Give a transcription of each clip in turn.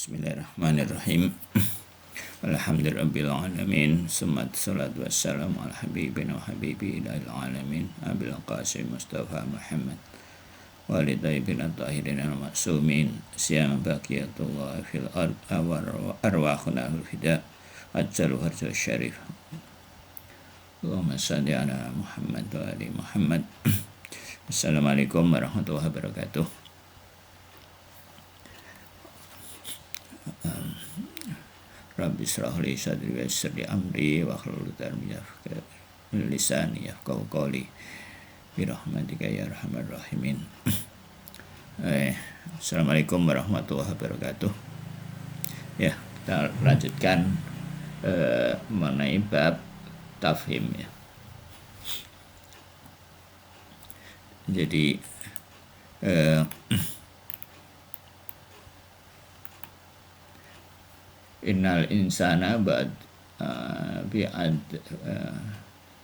Bismillahirrahmanirrahim. Alhamdulillahirabbil alamin. Salatu wassalamu ala habibina wa habibi ilahil alamin. Abil Qasim Mustafa Muhammad wa ali tayyibin at-tahirin al-ma'sumin. Siyama baqiyatullah fil ard arwahuna fida. Ajjalu harja syarif. Allahumma salli ala Muhammad wa ali Muhammad. Assalamualaikum warahmatullahi wabarakatuh. Rabbi israh li sadri wa yassir li amri wa hlul 'uqdatam min lisani yafqahu qawli bi rahmatika ya arhamar rahimin. Assalamualaikum warahmatullahi wabarakatuh. Ya, kita lanjutkan mengenai bab tafhim ya. Jadi innal insana ba'd bi'ad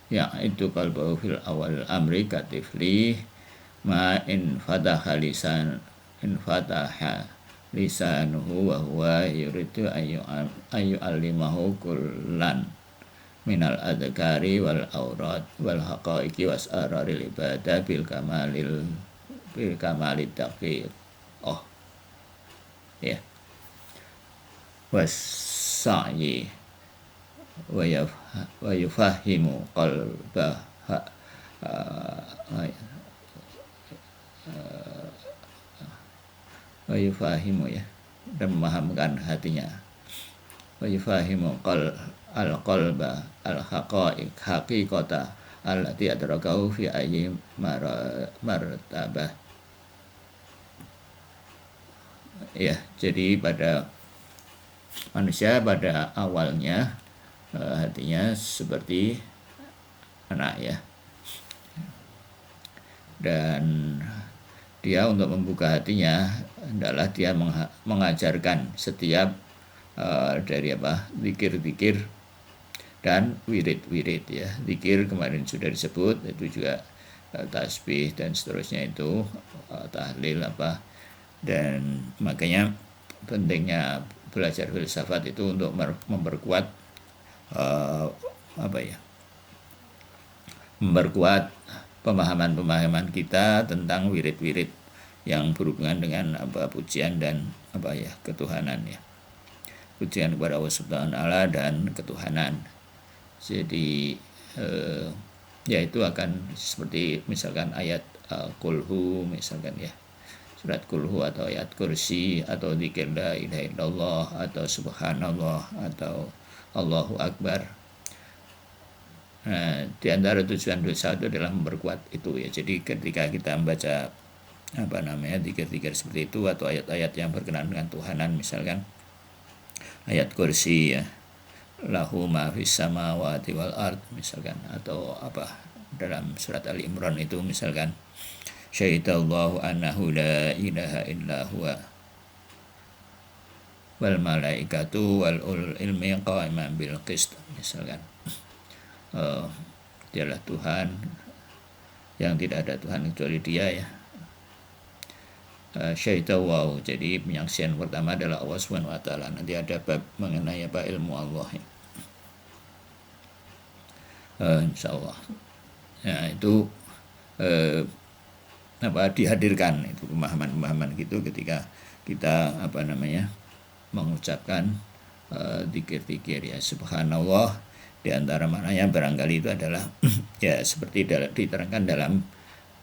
ya itu qalbahu fil awal amri katifli ma in fataha lisanuhu wa huwa yuridu ayu alimahu kullan minal adhkari wal aurat wal haqaiqi was araril ibadah bil kamalid taqir. Oh ya, was-sa'yi wa yufahimu qalbah wa yufahimu ya, dan memahamkan hatinya. Wa yufahimu al-qalba al-haqaiq haqiqata allati adrakahu fi ayyi martabah. Ya, jadi pada manusia pada awalnya hatinya seperti anak ya, dan dia untuk membuka hatinya adalah dia mengajarkan setiap dari zikir-zikir dan wirid-wirid ya. Zikir kemarin sudah disebut, itu juga tasbih dan seterusnya, itu tahlil dan makanya pentingnya belajar filsafat itu untuk memperkuat memperkuat pemahaman kita tentang wirid-wirid yang berhubungan dengan pujian dan ketuhanan ya, pujian kepada Allah Subhanahu wa taala dan ketuhanan. Jadi ya itu akan seperti misalkan ayat kulhu misalkan ya, surat kulhu atau ayat kursi atau zikir la ilaha illallah atau subhanallah atau Allahu akbar. Nah, di antara tujuan dosa itu adalah memperkuat itu ya. Jadi ketika kita membaca zikir-zikir seperti itu atau ayat-ayat yang berkenaan dengan Tuhanan, misalkan ayat kursi ya, lahu ma fis samawati wal ard misalkan, atau dalam surat Ali Imran itu misalkan syahidallahu annahu la ilaha illa huwa wal malaikatu wal ulul ilmi qa'iman bil qist misalkan. Dialah Tuhan yang tidak ada Tuhan kecuali Dia ya. Syahidallahu, jadi penyaksian pertama adalah Allah Subhanahu wa taala. Nanti ada bab mengenai ilmu Allah ya. Insyaallah. Nah, itu dihadirkan itu pemahaman-pemahaman gitu ketika kita mengucapkan zikir-zikir ya. Subhanallah, di antara maknanya barangkali itu adalah ya seperti diterangkan dalam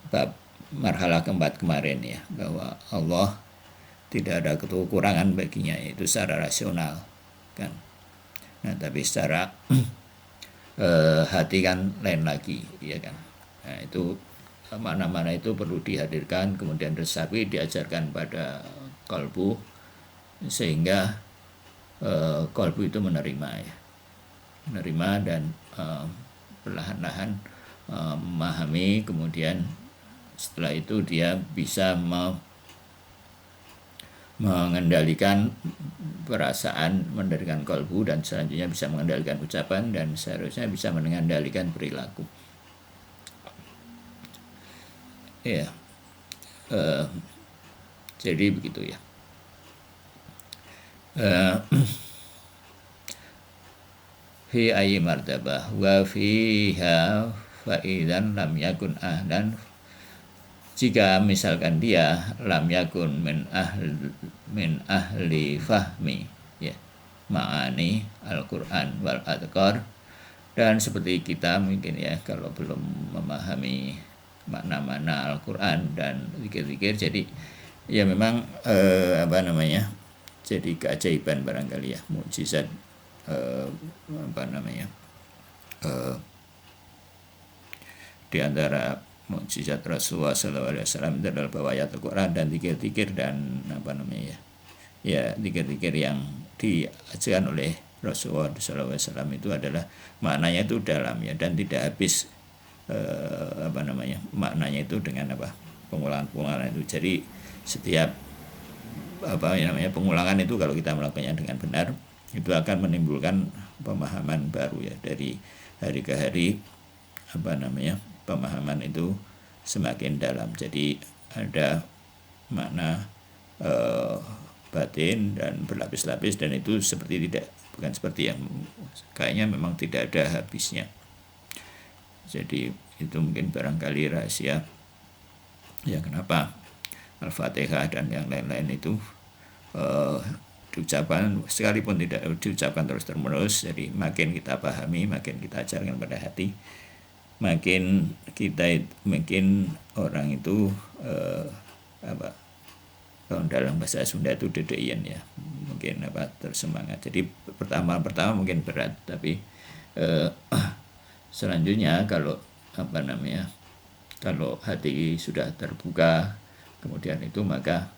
bab marhalah keempat kemarin ya, bahwa Allah tidak ada kekurangan baginya, itu secara rasional kan. Nah, tapi secara hati kan lain lagi ya kan. Nah, itu mana-mana itu perlu dihadirkan, kemudian resapi diajarkan pada kalbu sehingga kalbu itu menerima dan perlahan-lahan memahami, kemudian setelah itu dia bisa mengendalikan perasaan, mengendalikan kalbu, dan selanjutnya bisa mengendalikan ucapan, dan seharusnya bisa mengendalikan perilaku. Ya, jadi begitu ya. eh, fi ayyi martabah wa fiha fa'idan lam yakun ahlan, jika misalkan dia lam yakun min ahli fahmi ya ma'ani Al-Qur'an wal adhkar, dan seperti kita mungkin ya kalau belum memahami makna-makna Al-Qur'an dan zikir-zikir, jadi ya memang jadi keajaiban barangkali ya, mukjizat di antara mukjizat Rasulullah SAW itu adalah bahwa ayat Al-Quran dan zikir-zikir dan zikir-zikir yang diajarkan oleh Rasulullah SAW itu adalah maknanya itu dalam ya, dan tidak habis maknanya itu dengan pengulangan itu. Jadi setiap pengulangan itu kalau kita melakukannya dengan benar itu akan menimbulkan pemahaman baru ya, dari hari ke hari pemahaman itu semakin dalam. Jadi ada makna batin dan berlapis-lapis, dan itu bukan seperti yang kayaknya memang tidak ada habisnya. Jadi itu mungkin barangkali rahasia ya kenapa Al-Fatihah dan yang lain-lain itu diucapkan sekalipun tidak diucapkan terus-menerus. Jadi makin kita pahami, makin kita ajarkan pada hati, makin orang itu kalau dalam bahasa Sunda itu dedeyan ya, mungkin tersemangat. Jadi pertama mungkin berat, tapi selanjutnya kalau kalau hati sudah terbuka kemudian itu, maka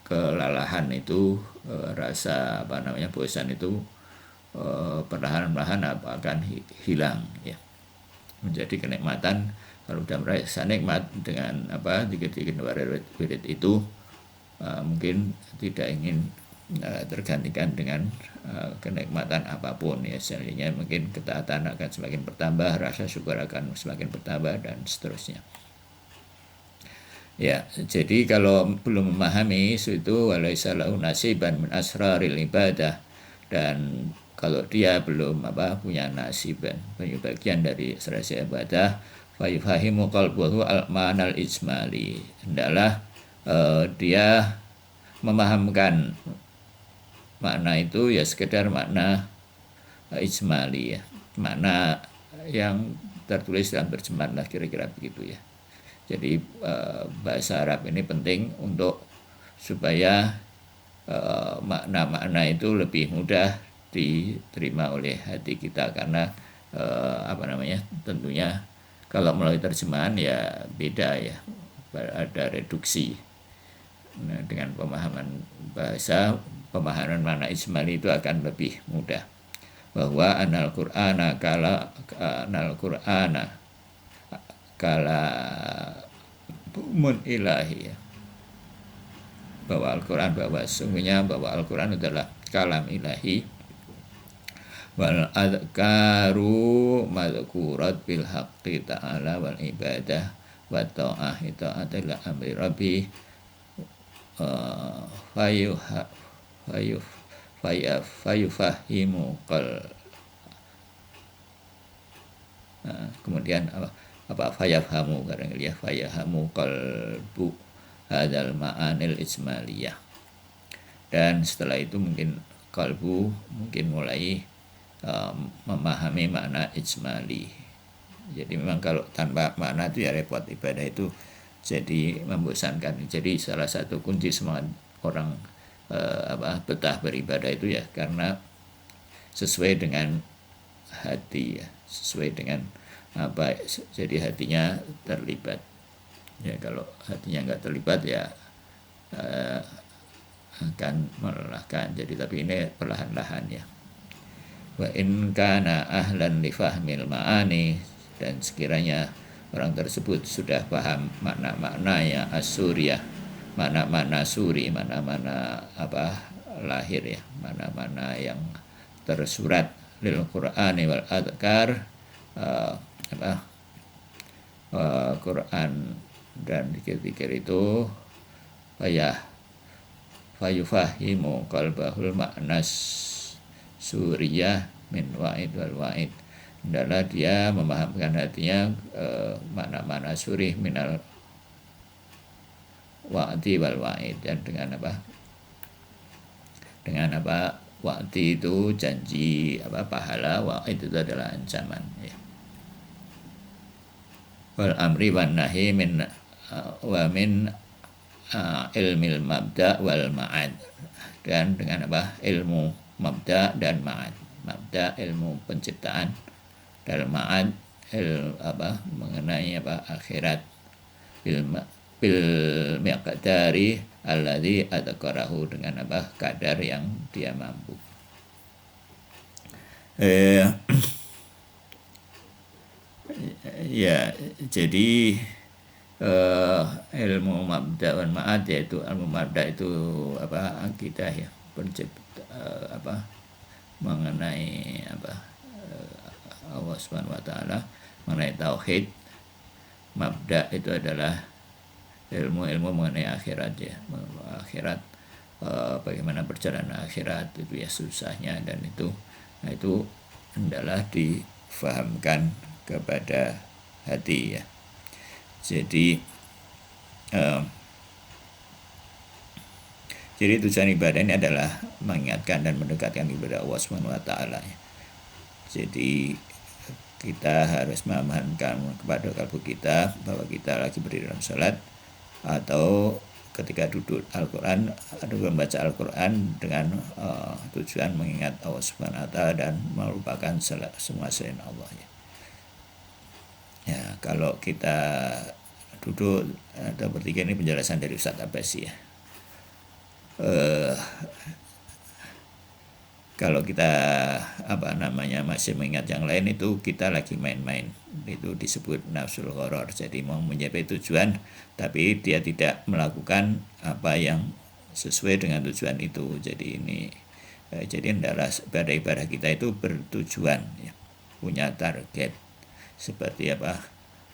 kelalahan itu, rasa bosan itu perlahan-lahan akan hilang ya, menjadi kenikmatan. Kalau sudah merasa nikmat dengan dikit-dikit wirid itu, mungkin tidak ingin tergantikan dengan kenikmatan apapun ya. Selanjutnya mungkin ketaatan akan semakin bertambah, rasa syukur akan semakin bertambah, dan seterusnya. Ya, jadi kalau belum memahami itu walaisa lahu nasiban min asraril ibadah, dan kalau dia belum punya nasiban, punya bagian dari rahasia ibadah, fa yufahimu qalbuhu al-ma'nal ijmali, hendaklah dia memahamkan makna itu ya sekedar makna ijmali ya, makna yang tertulis dalam terjemahan lah, kira-kira begitu ya. Jadi bahasa Arab ini penting untuk supaya makna-makna itu lebih mudah diterima oleh hati kita, karena tentunya kalau melalui terjemahan ya beda ya, ada reduksi. Nah, dengan pemahaman bahasa, pemahaman makna ijmali itu akan lebih mudah, bahwa anal Qur'ana kala bumun ilahi ya, bahwa Al-Quran, bahwa Al-Quran adalah kalam ilahi, wal adhkaru madhkurat bil haqqi ta'ala wal ibadah wa ta'ah ila amri rabbi fayufahimu kemudian fayafhamu kadang-kadang fayahamu qalbu hadzal ma'anil ijmaliyah, dan setelah itu mungkin kalbu mulai memahami makna ijmali. Jadi memang kalau tanpa makna itu ya repot, ibadah itu jadi membosankan. Jadi salah satu kunci semangat orang betah beribadah itu ya karena sesuai dengan hati ya, sesuai dengan jadi hatinya terlibat ya. Kalau hatinya nggak terlibat ya akan melelahkan. Jadi tapi ini perlahan-lahan ya. Wa in kana ahlan li fahmil ma'ani, dan sekiranya orang tersebut sudah paham makna-makna ya as-suriyah, makna-makna suri, makna-makna lahir ya, makna-makna yang tersurat lil Qur'ani wal adhkar, Quran dan zikir-zikir itu fayufahimu qalbahul ma'nas suriyah min wa'id wal wa'id. Adalah dia memahamkan hatinya makna-makna surih minal wa'di wal wa'id. Dan dengan apa? Dengan apa? Wa'di itu janji pahala, wa'id itu adalah ancaman ya. Wal amri wan nahi min wa min ilmil mabda wal ma'ad. Dan dengan apa? Ilmu mabda dan ma'ad. Mabda ilmu penciptaan, dan ma'ad mengenai akhirat. Bil miqdari alladzi adzkarahu, dengan kadar yang dia mampu. Ya, jadi ilmu mabda wal ma'ad, yaitu ilmu mabda itu akidah ya, mengenai Allah Subhanahu wa taala, mengenai tauhid. Mabda itu adalah ilmu-ilmu mengenai akhirat ya, akhirat, bagaimana perjalanan akhirat itu ya, susahnya, dan itu hendaklah difahamkan kepada hati ya. Jadi tujuan ibadah ini adalah mengingatkan dan mendekatkan kepada Allah Subhanahu wa taala ya. Jadi kita harus memahamkan kepada kalbu kita bahwa kita lagi berdiri dalam salat, atau ketika duduk Al-Quran atau membaca Al-Quran dengan tujuan mengingat Allah Subhanahu wa taala dan melupakan semua selain Allah ya. Ya, kalau kita duduk atau bertiga, ini penjelasan dari Ustaz Abbas ya. Kalau kita masih mengingat yang lain, itu kita lagi main-main, itu disebut nafsul ghoror. Jadi mau mencapai tujuan tapi dia tidak melakukan apa yang sesuai dengan tujuan itu. Jadi adalah ibadah kita itu bertujuan ya, punya target. Seperti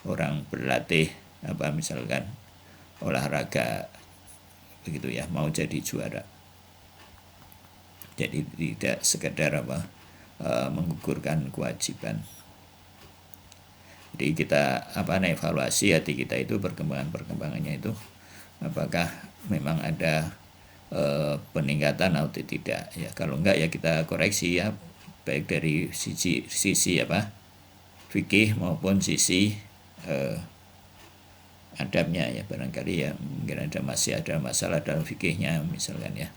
orang berlatih misalkan olahraga begitu ya, mau jadi juara. Jadi tidak sekedar menggugurkan kewajiban. Jadi kita evaluasi hati kita itu, perkembangannya itu apakah memang ada peningkatan atau tidak ya. Kalau enggak ya kita koreksi ya, baik dari sisi fikih maupun sisi adabnya ya. Barangkali ya mungkin masih ada masalah dalam fikihnya misalkan ya.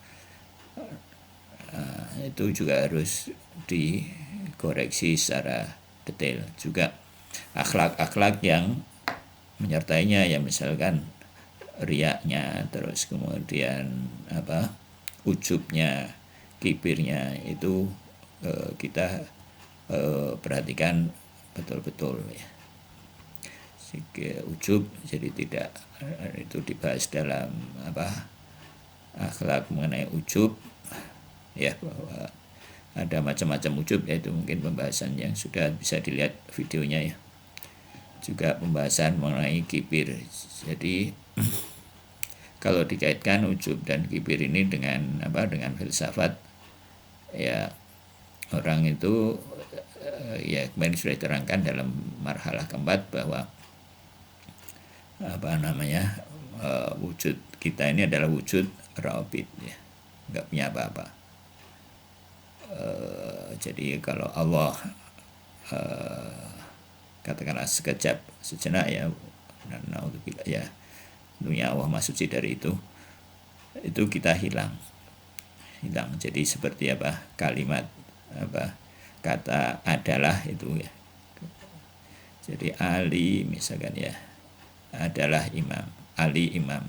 Itu juga harus dikoreksi secara detail. Juga akhlak-akhlak yang menyertainya ya, misalkan riaknya, terus kemudian ujubnya, kibirnya, itu kita perhatikan betul-betul ya. Ujub jadi tidak itu dibahas dalam akhlak mengenai ujub ya, bahwa ada macam-macam ujub, yaitu mungkin pembahasan yang sudah bisa dilihat videonya ya. Juga pembahasan mengenai kibir. Jadi kalau dikaitkan ujub dan kibir ini dengan filsafat ya, orang itu ya kemarin sudah diterangkan dalam marhalah keempat bahwa wujud kita ini adalah wujud rabit ya, nggak punya apa-apa. Jadi kalau Allah katakanlah sekejap, sejenak ya, dan naudzubillah ya, dunia Allah Maha Suci dari itu kita hilang. Jadi seperti kalimat kata adalah itu ya. Jadi Ali misalkan ya, adalah imam, Ali imam.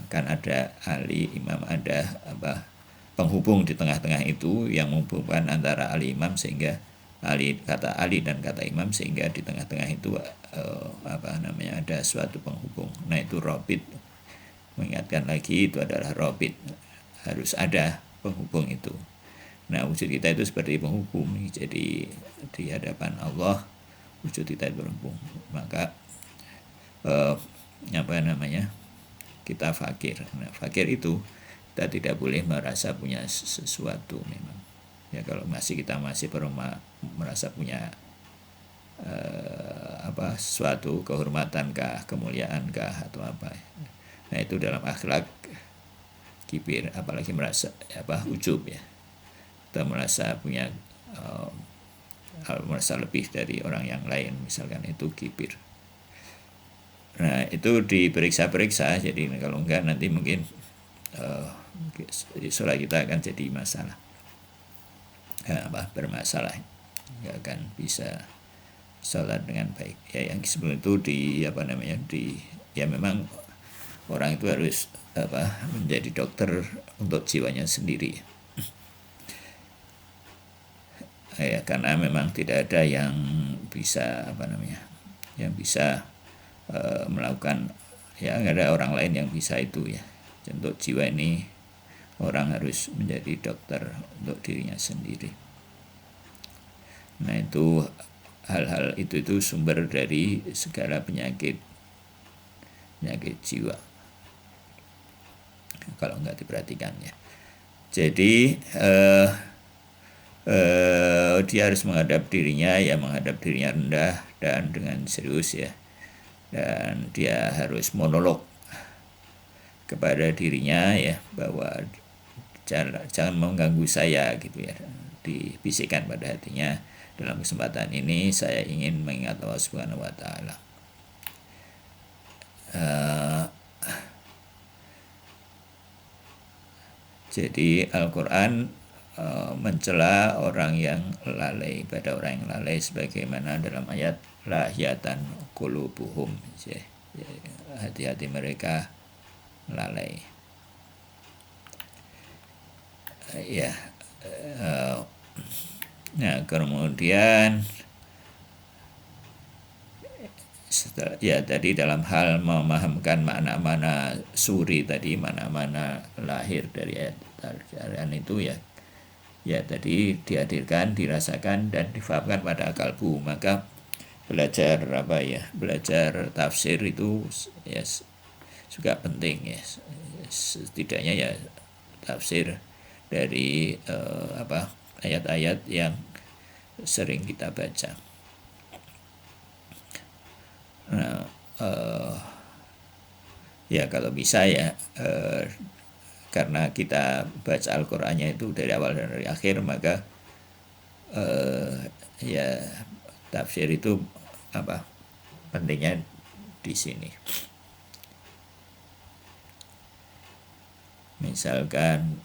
Kan ada Ali imam, ada penghubung di tengah-tengah itu yang menghubungkan antara Ali imam, sehingga kata Ali dan kata imam, sehingga di tengah-tengah itu ada suatu penghubung. Nah itu robit, mengingatkan lagi itu adalah robit, harus ada penghubung itu. Nah wujud kita itu seperti penghubung. Jadi di hadapan Allah wujud kita itu berhubung. Maka kita fakir. Nah fakir itu Kita tidak boleh merasa punya sesuatu memang. Ya kalau kita masih perlu merasa punya sesuatu, kehormatankah, kemuliaankah atau apa. Nah itu dalam akhlak kibir, apalagi merasa ujub ya. Kita merasa punya merasa lebih dari orang yang lain, misalkan itu kibir. Nah itu diperiksa-periksa, jadi kalau enggak nanti mungkin sholat kita akan jadi masalah, bermasalah, nggak akan bisa sholat dengan baik. Ya yang sebelum itu ya memang orang itu harus menjadi dokter untuk jiwanya sendiri. Ya karena memang tidak ada yang bisa melakukan, ya nggak ada orang lain yang bisa itu ya. Untuk jiwa ini orang harus menjadi dokter untuk dirinya sendiri. Nah itu hal-hal itu sumber dari segala penyakit jiwa kalau nggak diperhatikan ya. Jadi dia harus menghadap dirinya rendah dan dengan serius ya, dan dia harus monolog kepada dirinya ya, bahwa jangan mengganggu saya gitu ya, dibisikkan pada hatinya, dalam kesempatan ini saya ingin mengingat Allah Subhanahu wa taala. Jadi Al-Qur'an mencela orang yang lalai, pada orang yang lalai, sebagaimana dalam ayat lahiyatan qulubuhum, hati-hati mereka lalai. Ya. Nah kemudian tadi dalam hal memahamkan makna-makna suri tadi, makna-makna lahir dari ayat Al-Qur'an itu ya tadi dihadirkan, dirasakan dan difahamkan pada kalbu. Maka belajar tafsir itu ya juga penting ya, setidaknya ya tafsir dari ayat-ayat yang sering kita baca. Nah, ya kalau bisa ya, karena kita baca Al-Qur'annya itu dari awal dan dari akhir, maka ya tafsir itu pentingnya di sini. Misalkan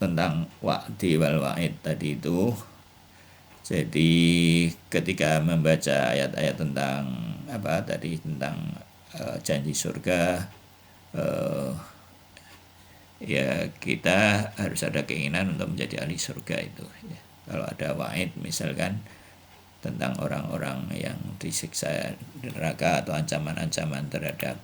tentang wa'di wal wa'id tadi itu, jadi ketika membaca ayat-ayat tentang tentang janji surga, ya kita harus ada keinginan untuk menjadi ahli surga itu ya. Kalau ada wa'id misalkan tentang orang-orang yang disiksa di neraka atau ancaman-ancaman terhadap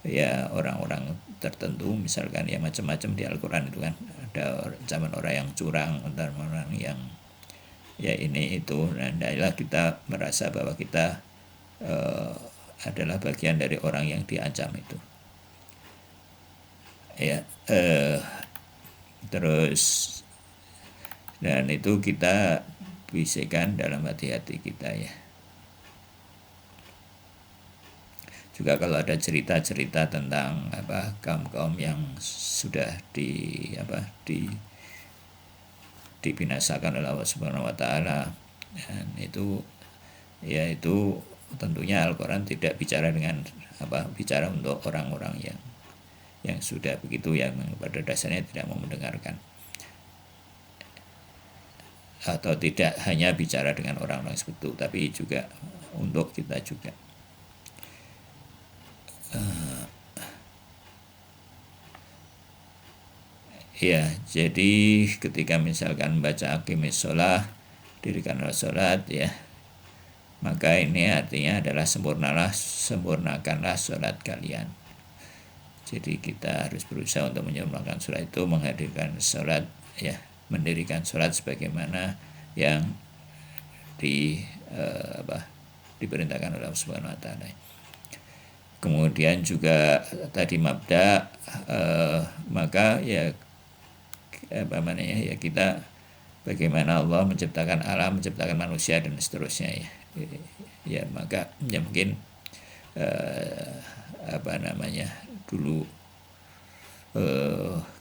ya orang-orang tertentu, misalkan ya macam-macam di Al-Qur'an itu kan, ada ancaman orang yang curang, orang yang ya ini itu. Nah, adalah kita merasa bahwa kita adalah bagian dari orang yang diancam itu. Ya, terus dan itu kita bisikan dalam hati-hati kita ya. Juga kalau ada cerita-cerita tentang kaum-kaum yang sudah dibinasakan oleh Allah Subhanahu wa taala, dan itu tentunya Al-Qur'an tidak bicara bicara untuk orang-orang yang sudah begitu, yang pada dasarnya tidak mau mendengarkan, atau tidak hanya bicara dengan orang-orang seperti itu, tapi juga untuk kita juga. Ya, jadi ketika misalkan baca aqimis sholah, dirikanlah sholat ya, maka ini artinya adalah sempurnakanlah sholat kalian. Jadi kita harus berusaha untuk menyempurnakan sholat itu, menghadirkan sholat ya, mendirikan sholat sebagaimana yang diperintahkan oleh Allah Subhanahu wa taala. kemudian juga tadi mabda, maka ya apa namanya ya, kita bagaimana Allah menciptakan alam, menciptakan manusia dan seterusnya ya. Ya maka ya mungkin apa namanya dulu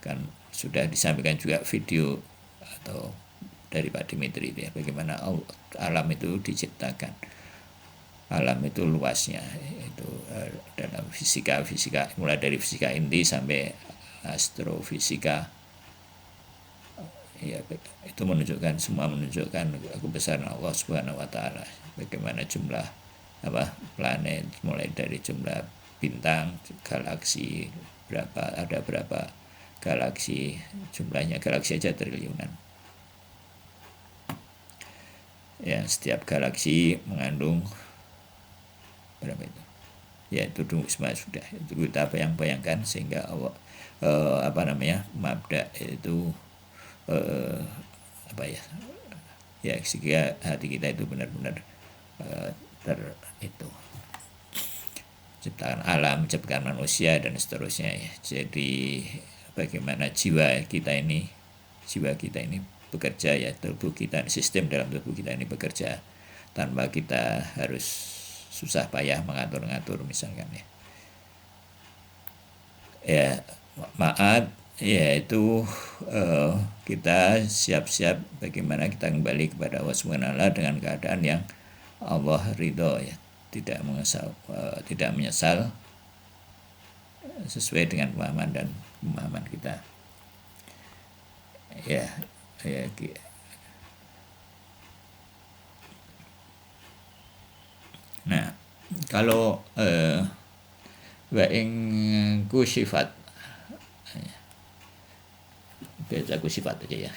kan sudah disampaikan juga video atau dari Pak Dimitri ya, bagaimana alam itu diciptakan. Alam itu luasnya, itu dalam fisika mulai dari fisika inti sampai astrofisika ya, itu semua menunjukkan kebesaran Allah Subhanahu wa taala. Bagaimana jumlah planet, mulai dari jumlah bintang, galaksi, ada berapa galaksi, jumlahnya galaksi aja triliunan. Ya, setiap galaksi mengandung berapa itu? Ya itu semua sudah itu kita bayangkan, sehingga mabda itu sehingga hati kita itu benar-benar ciptaan alam, ciptaan manusia dan seterusnya ya. Jadi bagaimana jiwa kita ini bekerja ya, tubuh kita, sistem dalam tubuh kita ini bekerja tanpa kita harus susah payah mengatur-ngatur misalkan ya. Ya ma'ad yaitu kita siap-siap bagaimana kita kembali kepada Allah Subhanahu wa taala dengan keadaan yang Allah ridho ya, tidak menyesal sesuai dengan pemahaman kita ya. Nah, kalau wa ing kusifat, baca kusifat aja ya.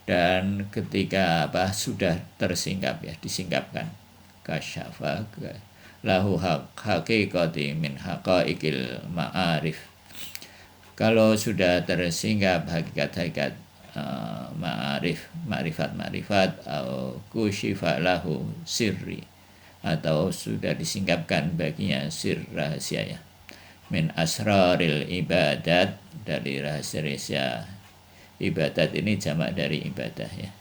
Dan ketika sudah tersingkap ya, disingkapkan, kasyafa lahu haqiqati min haqaiqil ma'arif. Kalau sudah tersingkap hakikat-hakikat ma'rifat atau kusyifa lahu sirri, atau sudah disingkapkan baginya sir, rahasia ya, min asraril ibadat, dari rahasia ibadat. Ini jamak dari ibadah ya.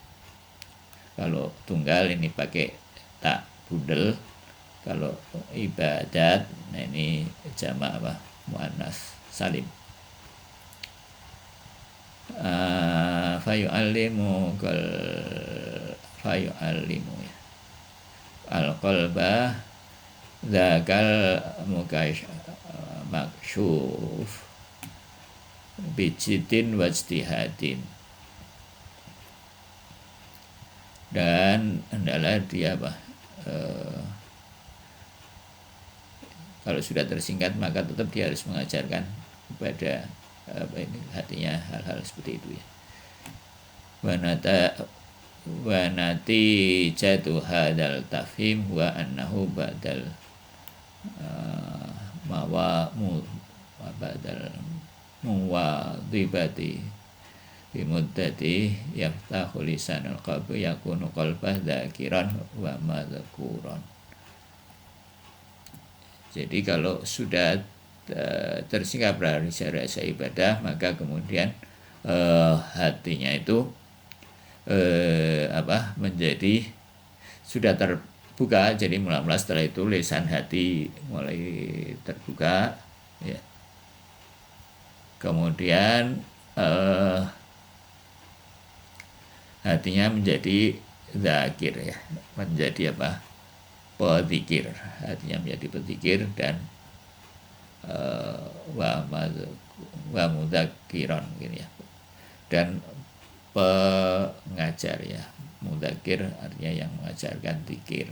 Kalau tunggal ini pakai tak budel, kalau ibadat nah ini jamak muannas salim. Fayu'allimu ya al-qalba dzakal maksyuf bijidin wajtihadin. Dan hendaklah dia kalau sudah tersingkat maka tetap dia harus mengajarkan kepada hatinya hal-hal seperti itu ya. Wanati jatuh hadal tafhim wa annahu badal muwadibati bimuddati yaftahu lisanul qalbi yakunu qalbah dzakiran wa madzukuran. Jadi kalau sudah tersingkap dari rasa ibadah, maka kemudian hatinya itu menjadi sudah terbuka. Jadi mula-mula setelah itu lisan hati mulai terbuka ya. Kemudian hatinya menjadi zakir ya, menjadi pedzikir. Hatinya menjadi pedzikir dan wa mudzakiran gitu ya, dan pengajar ya. Mudzakir artinya yang mengajarkan zikir,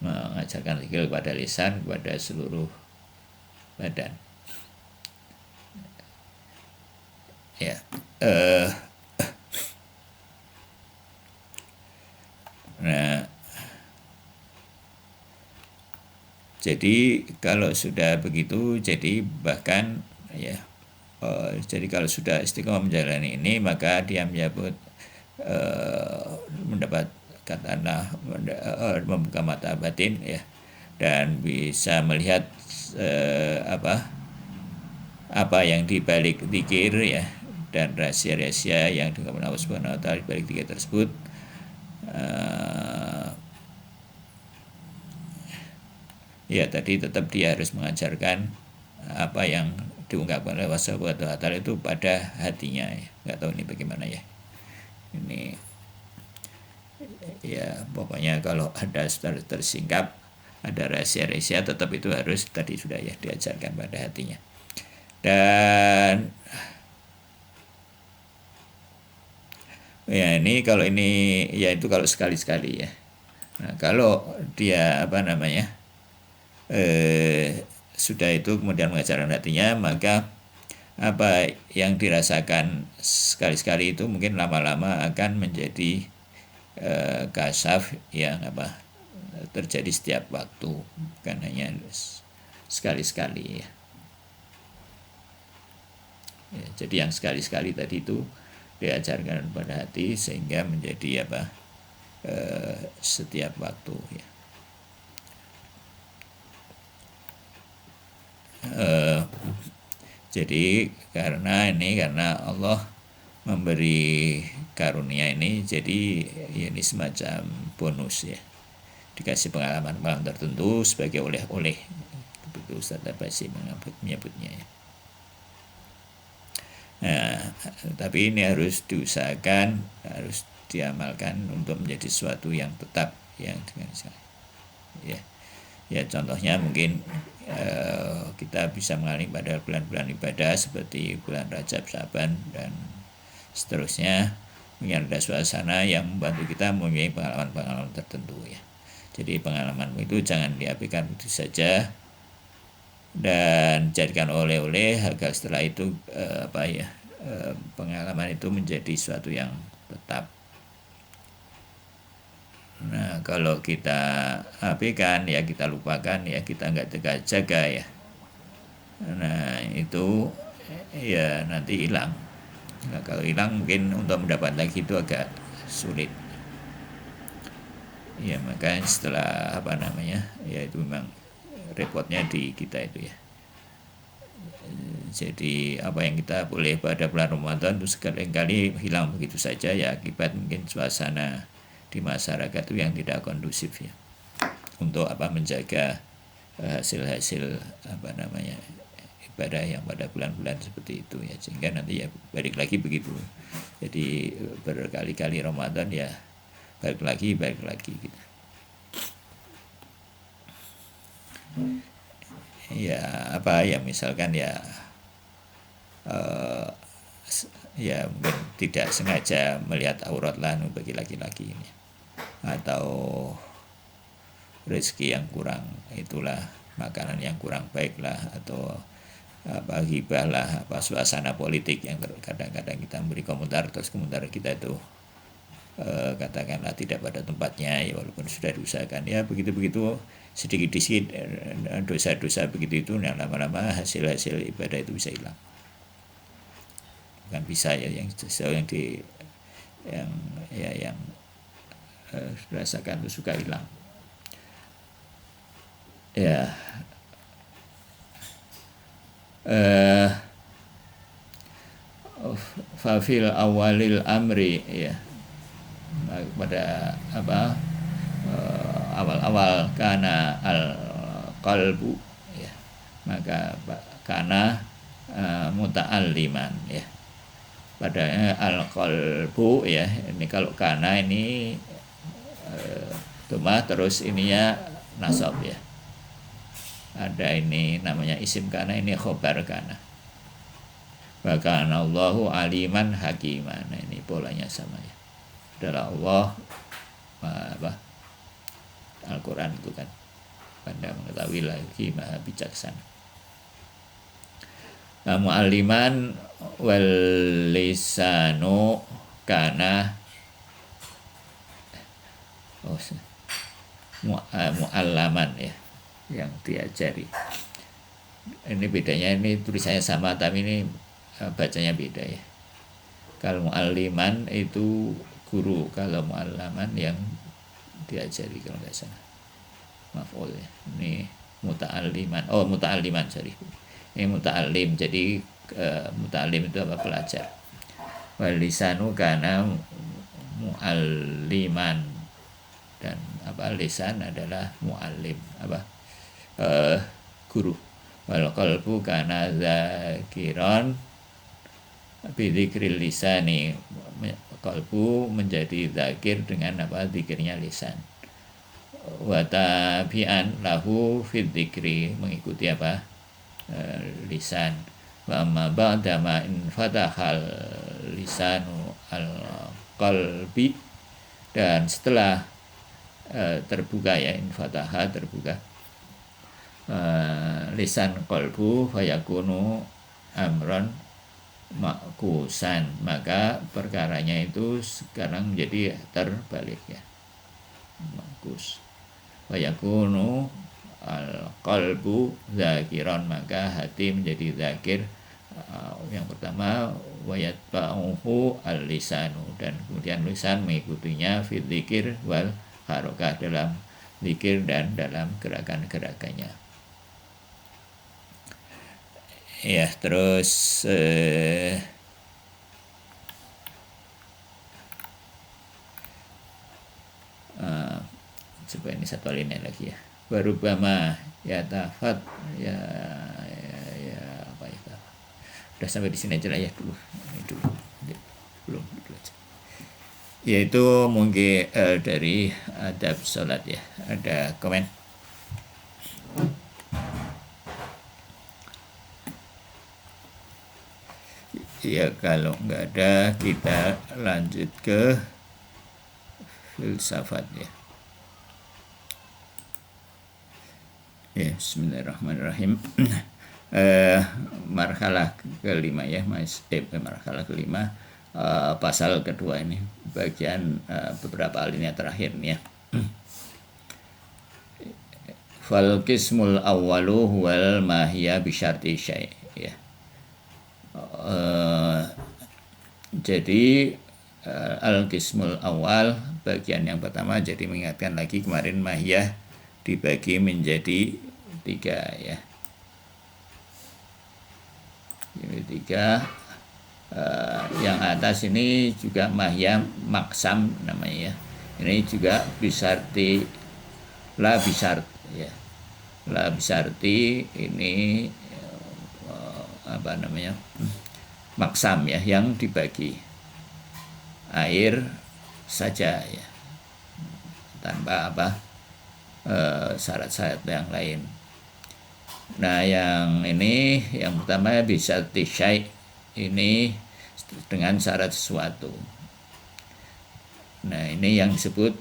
mengajarkan zikir kepada lisan, kepada seluruh badan ya. Nah, jadi kalau sudah begitu, jadi bahkan ya, jadi kalau sudah istiqomah menjalani ini, maka dia mendapat katakanlah membuka mata batin ya, dan bisa melihat apa yang dibalik zikir ya, dan rahasia-rahasia yang dikatakan Allah Subhanahu wa taala dibalik zikir tersebut. Ya tadi tetap dia harus mengajarkan apa yang diungkapkan oleh Allah Subhanahu wa taala itu pada hatinya ya. Nggak tahu ini bagaimana ya. Ini ya pokoknya kalau ada tersingkap, ada rahasia-rahasia, tetap itu harus tadi sudah ya diajarkan pada hatinya. Dan ya ini kalau ini ya itu kalau sekali-sekali ya. Nah, kalau dia sudah itu kemudian mengajarkan hatinya, maka apa yang dirasakan sekali-sekali itu mungkin lama-lama akan menjadi kasaf yang terjadi setiap waktu, bukan hanya sekali-sekali ya. Ya, jadi yang sekali-sekali tadi itu diajarkan pada hati sehingga menjadi setiap waktu ya. Jadi karena Allah memberi karunia ini, jadi ini semacam bonus ya, dikasih pengalaman tertentu sebagai oleh-oleh, begitu Ustaz Abbasi menyebutnya ya. Nah, tapi ini harus diusahakan, harus diamalkan untuk menjadi sesuatu yang tetap, yang ya. Ya contohnya mungkin kita bisa mengalami pada bulan-bulan ibadah seperti bulan Rajab, Syaban dan seterusnya, mungkin ada suasana yang membantu kita mempunyai pengalaman-pengalaman tertentu ya. Jadi pengalaman itu jangan diabaikan begitu saja dan jadikan oleh-oleh agar setelah itu pengalaman itu menjadi sesuatu yang tetap. Nah kalau kita abaikan ya, kita lupakan ya, kita nggak jaga ya, nah itu ya nanti hilang. Nah, kalau hilang mungkin untuk mendapat lagi itu agak sulit ya, makanya setelah ya itu memang repotnya di kita itu ya. Jadi apa yang kita boleh pada bulan Ramadan itu sekali-kali hilang begitu saja ya, akibat mungkin suasana di masyarakat itu yang tidak kondusif ya, untuk menjaga hasil-hasil ibadah yang pada bulan-bulan seperti itu ya, sehingga nanti ya balik lagi begitu. Jadi berkali-kali Ramadan ya balik lagi gitu. Ya misalkan ya mungkin tidak sengaja melihat aurat bagi laki-laki ini, atau rezeki yang kurang, itulah makanan yang kurang baik lah, atau hibah lah, suasana politik yang kadang-kadang kita memberi komentar, terus komentar kita itu katakanlah tidak pada tempatnya ya, walaupun sudah diusahakan ya, begitu-begitu sedikit-sedikit dosa-dosa begitu itu, yang lama-lama hasil-hasil ibadah itu bisa hilang. Bukan bisa ya, yang rasakan itu suka hilang ya. Fafil awalil amri ya, pada awal-awal kana al qalbu ya, maka kana muta'alliman ya, pada al qalbu ya. Ini kalau kana ini terus ininya nasab ya, ada ini namanya isim kana, ini khobar kana. Wa kana Allahu aliman hakiman. Nah, ini polanya sama ya, adalah Allah Al-Quran itu kan Anda mengetahui lagi maha bijaksana. Mu'alliman wal lisanu kana mu'allaman ya, yang diajari. Ini bedanya, ini tulisannya sama tapi ini bacanya beda ya. Kalau mu'alliman itu guru, kalau mu'allaman yang diajari kalau nggak salah. Maf'ul ya. Ini muta'alliman. Oh, muta'alliman, sorry. Ini muta'allim. Jadi muta'allim itu apa? Pelajar. Wal lisanu kana mu'alliman, dan apa, lisan adalah mu'allim, apa, guru. Wal qalbu kana zakiran bidzikril lisani, kalbu menjadi zakir dengan apa, zikirnya lisan. Wa tabi'an lahu fid dzikri, mengikuti apa, lisan. Wa amma ba'da ma infatahal lisanu al qalbi, dan setelah terbuka ya, infataha terbuka lisan qalbu, fayakunu amron makusan, maka perkaranya itu sekarang menjadi terbalik ya, makus. Fayakunu al qalbu zakiran, maka hati menjadi zakir. Yang pertama wayatba'uhu al lisanu, dan kemudian lisan mengikutinya fil dzikir wal harokah, dalam zikir dan dalam gerakan-gerakannya. Ya, terus coba ini satu alinea lagi ya. Baru bama ya tafat ya apa ya, udah sampai di sini aja lah ya dulu. Ini dulu. Belum dulu aja. Yaitu mungkin dari adab sholat ya. Ada komen? Ya, kalau nggak ada kita lanjut ke filsafat ya. Ya, bismillahirrahmanirrahim. Marhalah kelima ya, marhalah kelima, pasal kedua ini, bagian beberapa alinea terakhir nih ya. Fal qismul awwalu wal mahiyya bi syarti syai' ya. Jadi al-qismul awal, bagian yang pertama, jadi mengingatkan lagi kemarin mahiyah dibagi menjadi 3 ya. Ini 3. Yang atas ini juga mahiyah maksam namanya ya. Ini juga bisarti, la bisart ya. La bisarti ini apa namanya, maksam ya, yang dibagi air saja ya, tanpa apa syarat-syarat yang lain. Nah, yang ini yang pertama bisa syai', ini dengan syarat sesuatu. Nah, ini yang disebut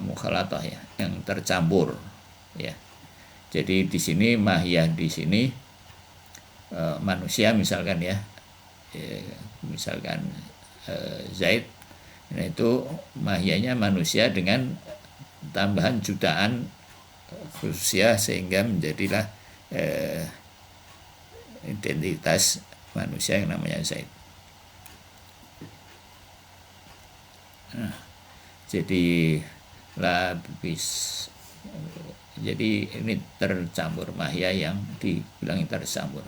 mukhalatah ya, yang tercampur ya. Jadi di sini mahiyah, di sini manusia misalkan ya, misalkan Zaid, nah itu mahiyahnya manusia dengan tambahan jutaan khususnya, sehingga menjadilah identitas manusia yang namanya Zaid. Nah, jadi jadi ini tercampur mahya yang dibilang tercampur.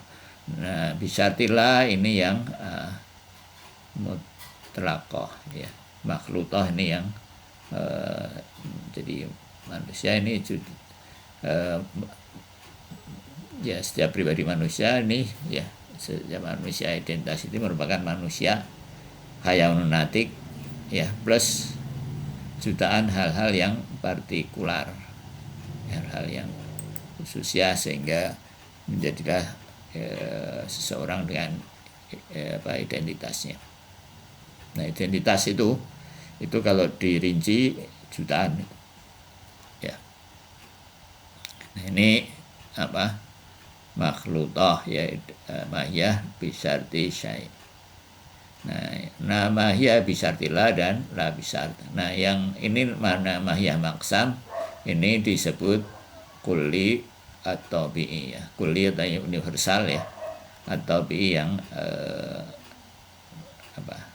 Nah, bisyartillah ini yang mutlaqah ya. Makhlutah ini yang jadi manusia ini ya, setiap pribadi manusia ini ya, setiap manusia identitas itu merupakan manusia hayawanun natik ya, plus jutaan hal-hal yang partikular, hal-hal yang khusus ya, sehingga menjadilah seseorang dengan identitasnya. Nah, identitas itu kalau dirinci jutaan ya. Nah, ini apa, makhlutah ya, mahiyah bisyarti syai'. Nah, mahiyah bisyartillah dan la bisyart. Nah, yang ini mana mahiyah maksam, ini disebut kulli atau bi ya. Kulli atau universal ya, atau bi yang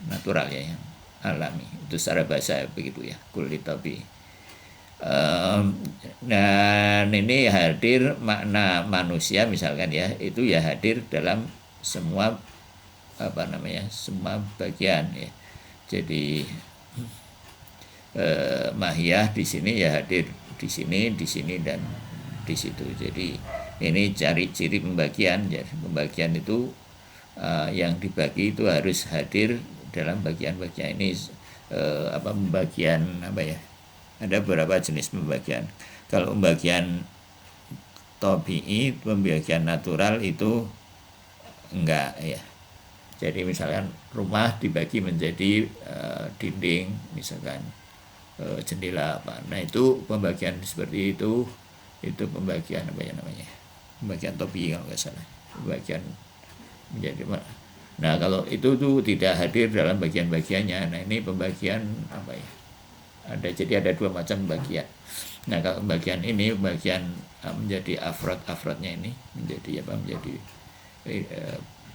natural ya, yang alami. Itu secara bahasa begitu ya, kulli tabii. Dan ini hadir makna manusia misalkan ya, itu ya hadir dalam semua semua bagian ya. Jadi mahiyah di sini ya hadir di sini dan di situ. Jadi ini ciri pembagian. Jadi pembagian itu yang dibagi itu harus hadir dalam bagian-bagian ini. Pembagian ada beberapa jenis pembagian. Kalau pembagian tabii, pembagian natural itu enggak ya. Jadi misalkan rumah dibagi menjadi dinding, misalkan jendela apa. Nah itu pembagian seperti itu pembagian pembagian tabii kalau nggak salah. Pembagian menjadi. Nah kalau itu tuh tidak hadir dalam bagian-bagiannya. Nah ini pembagian jadi ada dua macam pembagian. Nah kalau pembagian ini menjadi afrodnya ini menjadi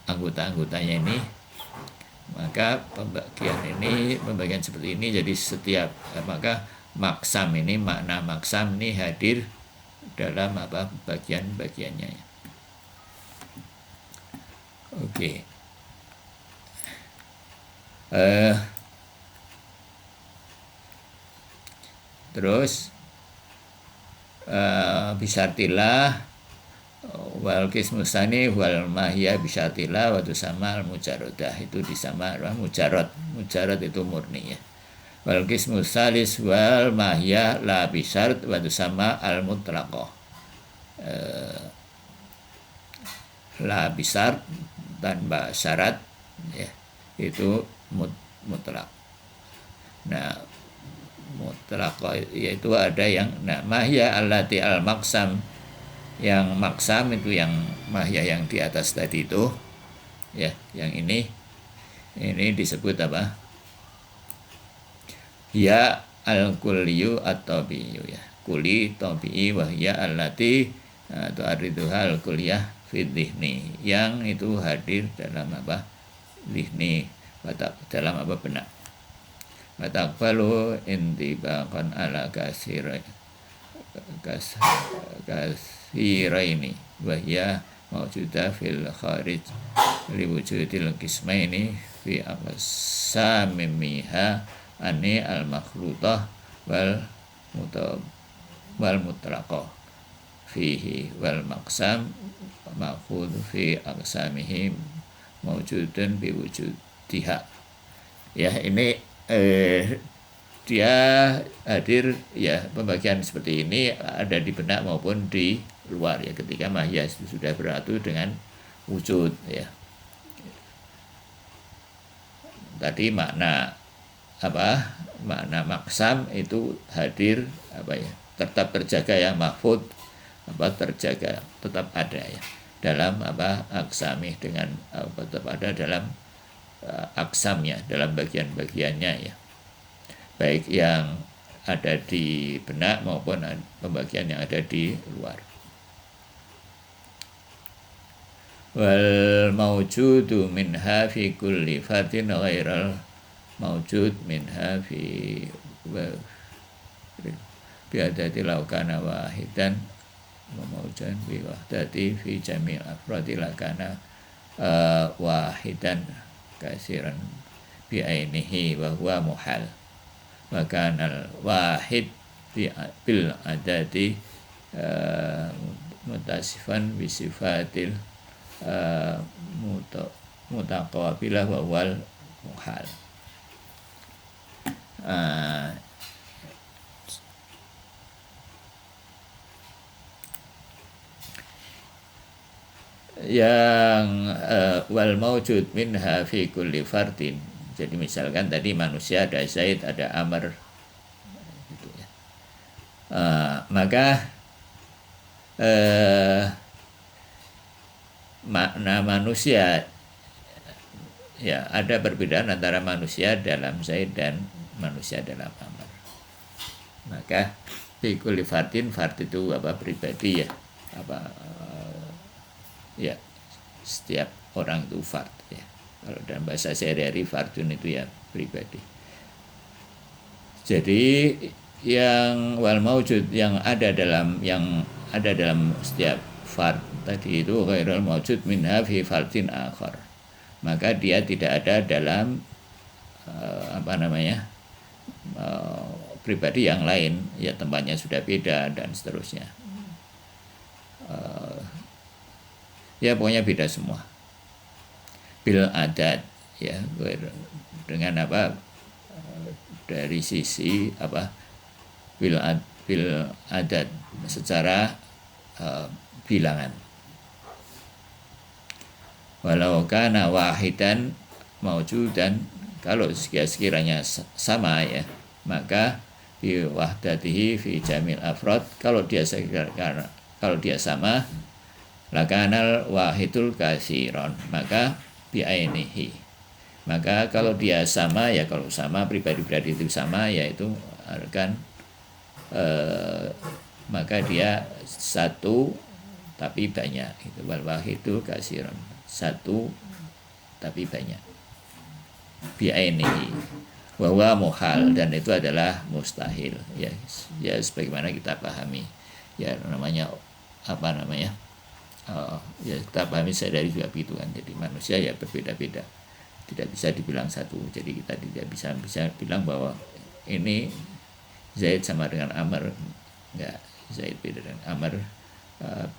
anggota-anggotanya ini, maka pembagian seperti ini jadi setiap maka maksam ini, makna maksam ini hadir dalam bagian-bagiannya. Oke. Terus bisartillah wal qismus tsani wal mahiyah bisartillah wa tusama al mujarradah, itu disama mujarrad itu murni ya. Wal qismus tsalis wal mahiyah la bisart wa tusama al mutlaqah. La bisart tanpa syarat ya, itu mutlak. Nah mutlak yaitu ada yang mahya allati al maksam, yang maksam itu yang mahya yang di atas tadi itu ya, yang ini disebut apa? Ya al kulliyu at-tabi'yu ya, kulli tabi'i wa hiya allati atau ariduhal kuliah fi dhihni, yang itu hadir dalam dhihni, dalam benak. Watakbalu intibaqan ala kasiraini wa hiya mawjudah fil kharij li wujudil qismaini fi aqsamimiha ani al makhlutah wal mutlaqah fihi wal maqsam ma'khudh fi aqsamihi mawjudun bi wujudiha. Ya ini dia hadir ya, pembagian seperti ini ada di benak maupun di luar ya, ketika mahya sudah beratu dengan wujud ya. Tadi makna maksam itu hadir tetap terjaga ya, mahfud terjaga, tetap ada ya dalam aksamih, dengan tetap ada dalam aksamnya, dalam bagian-bagiannya ya, baik yang ada di benak maupun pembagian yang ada di luar. Wal mawjudu minha fi kulli fatin ghairal mawjud minha fi biadati laukana wahidan mawjudan bi wahdati fi jami' afradi lakana wahidan kasiran bi ainihi wa huwa muhal, wa kana wahid bil adadi mutasifan bi sifatil mutaqabilah wa wal muhal. Yang wal mawjud minha fi kulli fardin. Jadi misalkan tadi manusia ada Zaid, ada Amr gitu ya. Maka makna manusia ya, ada perbedaan antara manusia dalam Zaid dan manusia dalam Amr. Maka fi kulli fardin, fard itu pribadi ya, ya setiap orang itu fard ya. Kalau dalam bahasa sehari-hari fardun itu ya pribadi. Jadi yang wal maujud yang ada dalam setiap fard tadi itu ghairul maujud minha fi fardin akhar. Maka dia tidak ada dalam pribadi yang lain, ya tempatnya sudah beda dan seterusnya. Ya pokoknya beda semua. Bil adat, ya dengan dari sisi bil adat secara bilangan. Walau kana wahidan maujudan, kalau sekiranya sama ya, maka bi wahdatihi fi jamil afrad, kalau dia sama, lakanal wahidul katsiron, maka bi ainihi. Maka kalau dia sama, ya kalau sama pribadi-pribadi itu sama, yaitu akan maka dia satu tapi banyak, itu wal wahidul katsiron, satu tapi banyak, bi ainihi wa huwa muhal, dan itu adalah mustahil, ya sebagaimana kita pahami, ya namanya ya kita pahami sadari juga begitu kan. Jadi manusia ya berbeda-beda, tidak bisa dibilang satu. Jadi kita tidak bisa bilang bahwa ini Zaid sama dengan Amr, enggak, Zaid beda dengan Amr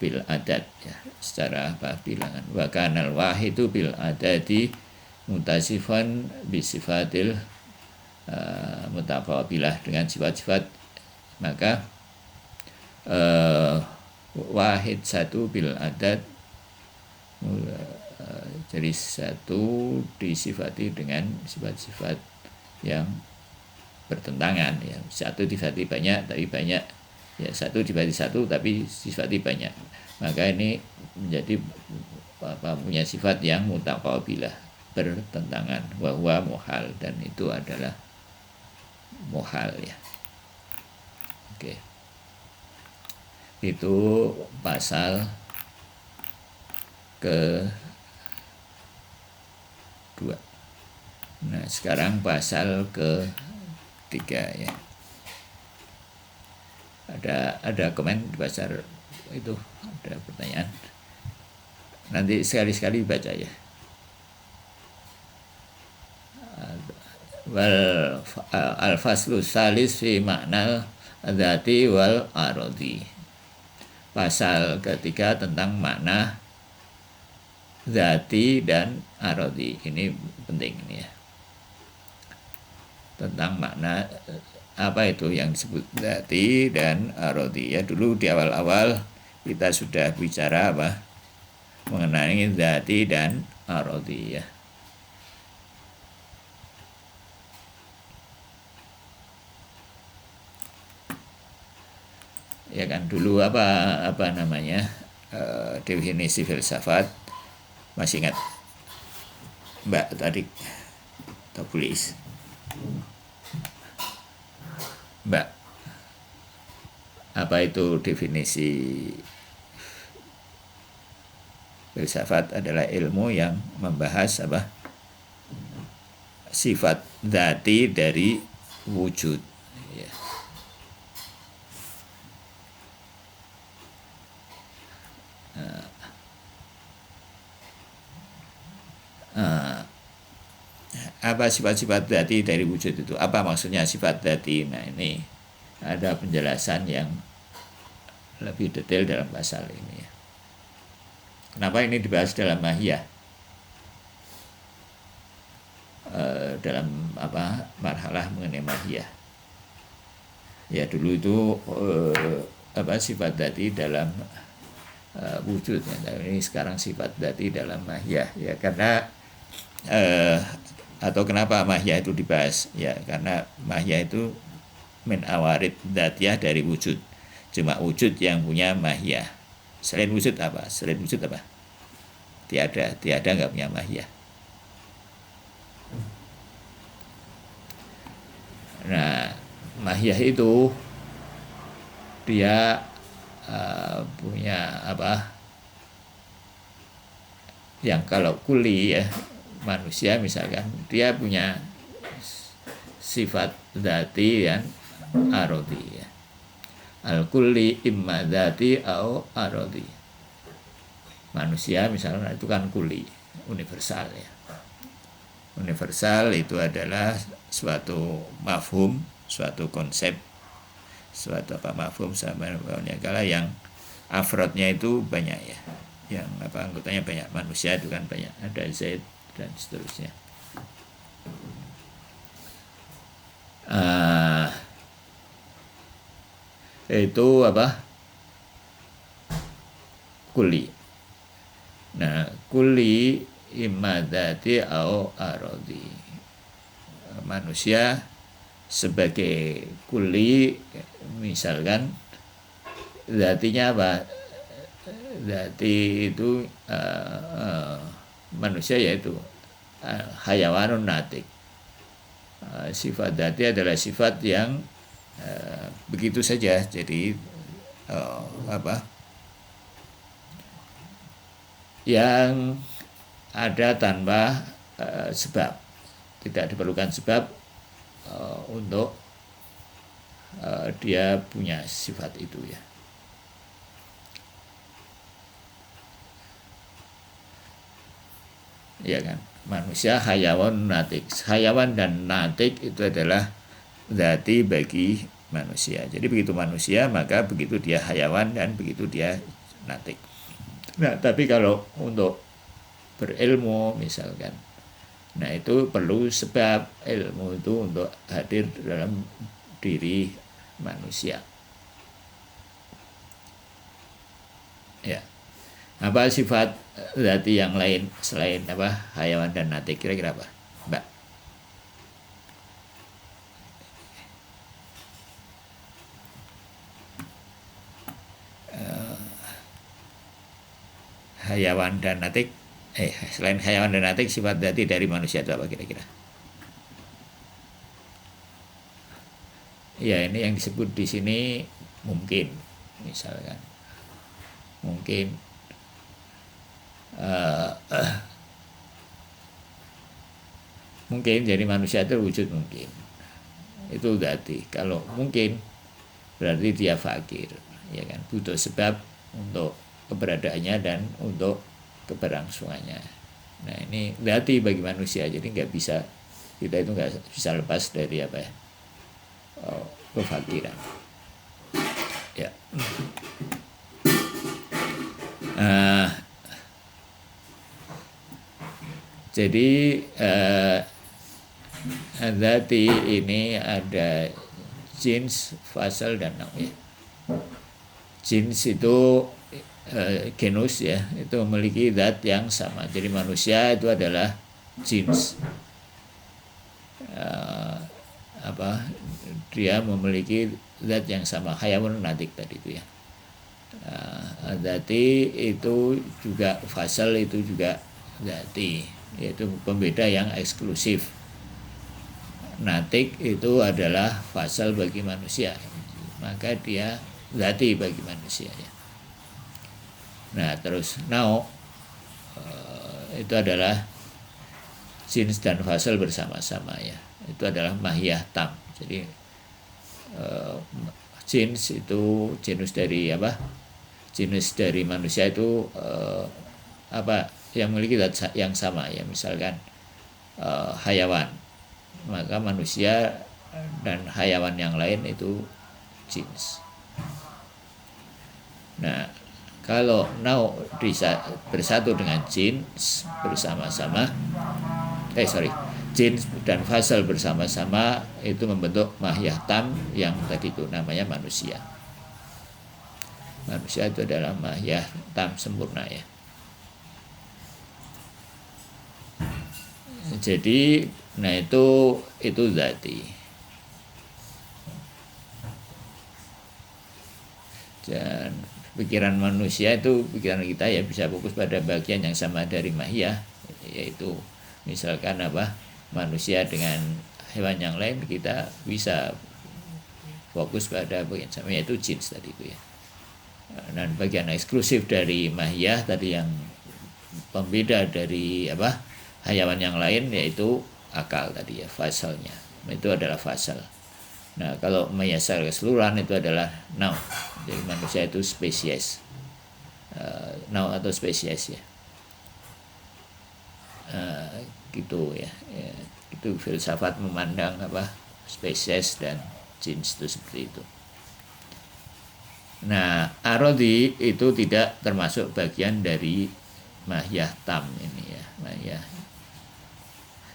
bil adat, ya secara bilangan. Wa kanal wahidu bil adadi mutasifan bi sifatil mutaqabilah, dengan sifat-sifat, maka wahid satu bil adat, jadi satu disifati dengan sifat-sifat yang bertentangan, ya satu disifati banyak tapi banyak, ya satu dibagi satu tapi sifatnya banyak, maka ini menjadi punya sifat yang mutaqabilah, bertentangan, wa huwa muhal, dan itu adalah muhal, ya. Oke. Itu pasal ke-2. Nah, sekarang pasal ke-3, ya. Ada komen di pasal itu, ada pertanyaan. Nanti sekali-sekali baca, ya. Wal al-faslu salis fi makna dzati wal arodi. Pasal ketiga tentang makna dzati dan arodi. Ini penting ini, ya. Tentang makna apa itu yang disebut dzati dan arodi, ya. Dulu di awal-awal kita sudah bicara mengenai dzati dan arodi, ya. Ya kan, dulu definisi filsafat, masih ingat Mbak tadi tulis, Mbak, apa itu definisi filsafat? Adalah ilmu yang membahas sifat dzati dari wujud, ya. Apa sifat-sifat dzati dari wujud itu? Apa maksudnya sifat dzati? Nah, ini ada penjelasan yang lebih detail dalam pasal ini, ya. Kenapa ini dibahas dalam mahiyah? Dalam marhalah mengenai mahiyah. Ya dulu itu sifat dzati dalam wujud, ya. Ini sekarang sifat dzati dalam mahiyah, ya. Karena atau kenapa mahiyah itu dibahas? Ya karena mahiyah itu min awarid dzatiyah, dari wujud. Cuma wujud yang punya mahiyah. Selain wujud apa? Tiada nggak punya mahiyah. Nah, mahiyah itu dia punya yang kalau kuli, ya, manusia misalkan, dia punya sifat dzati dan arodi ya. Al kulli imma dzati au arodi. Manusia misalnya itu kan kulli, universal ya. Universal itu adalah suatu mafhum, suatu konsep, suatu mafhum sama kala yang afrodnya itu banyak ya, yang anggotanya banyak. Manusia itu kan banyak, ada Zaid dan seterusnya. Itu kuli. Nah, kuli imadati au arodi. Manusia sebagai kuli, misalkan zatinya apa? Zati itu manusia yaitu hayawanun natik. Sifat zati adalah sifat yang begitu saja, jadi yang ada tanpa sebab, tidak diperlukan sebab untuk dia punya sifat itu ya. Ya kan, manusia hayawan natik. Hayawan dan natik itu adalah zati bagi manusia. Jadi begitu manusia maka begitu dia hayawan dan begitu dia natik. Nah, tapi kalau untuk berilmu misalkan, nah itu perlu sebab. Ilmu itu untuk hadir dalam diri manusia. Ya. Apa sifat zati yang lain selain hayawan dan natik, kira-kira apa, Mbak? Hayawan dan natik, selain hayawan dan natik, sifat zati dari manusia itu apa kira-kira? Ya, ini yang disebut di sini mungkin, misalkan mungkin mungkin jadi manusia itu wujud mungkin, itu zati. Kalau mungkin berarti dia fakir, ya kan, butuh sebab untuk keberadaannya dan untuk keberlangsungannya. Nah, ini zati bagi manusia, jadi kita itu nggak bisa lepas dari kefakiran. Ya. Jadi zati ini ada jins, fasal dan naw ya. Jins itu genus ya, itu memiliki zat yang sama. Jadi manusia itu adalah jins, dia memiliki zat yang sama, hayawan natik tadi itu ya. Zati itu juga, fasal itu juga zati, yaitu pembeda yang eksklusif. Natik itu adalah fasal bagi manusia, maka dia zati bagi manusia ya. Nah, terus naw itu adalah jins dan fasal bersama-sama ya. Itu adalah mahiyah tam. Jadi jins itu genus dari jenis dari manusia itu yang memiliki zat yang sama ya. Misalkan hayawan, maka manusia dan hayawan yang lain itu jins. Nah, kalau naw bersatu dengan jins bersama-sama, jins dan fasal bersama-sama itu membentuk mahiyah tam yang tadi itu namanya manusia. Manusia itu adalah mahiyah tam sempurna ya. Jadi, nah itu zati. Dan pikiran manusia itu, pikiran kita ya bisa fokus pada bagian yang sama dari mahiyah, yaitu misalkan manusia dengan hewan yang lain, kita bisa fokus pada bagian sama, yaitu jins tadi itu ya. Dan bagian eksklusif dari mahiyah tadi yang pembeda dari hayawan yang lain, yaitu akal tadi ya, fasalnya. itu adalah fasal. Nah, kalau maya secara keseluruhan itu adalah nau. Jadi manusia itu spesies, nau atau spesies ya. Gitu ya. Itu filsafat memandang spesies dan jenis itu seperti itu. Nah, arodi itu tidak termasuk bagian dari mahiyah tam ini ya, mahiyah.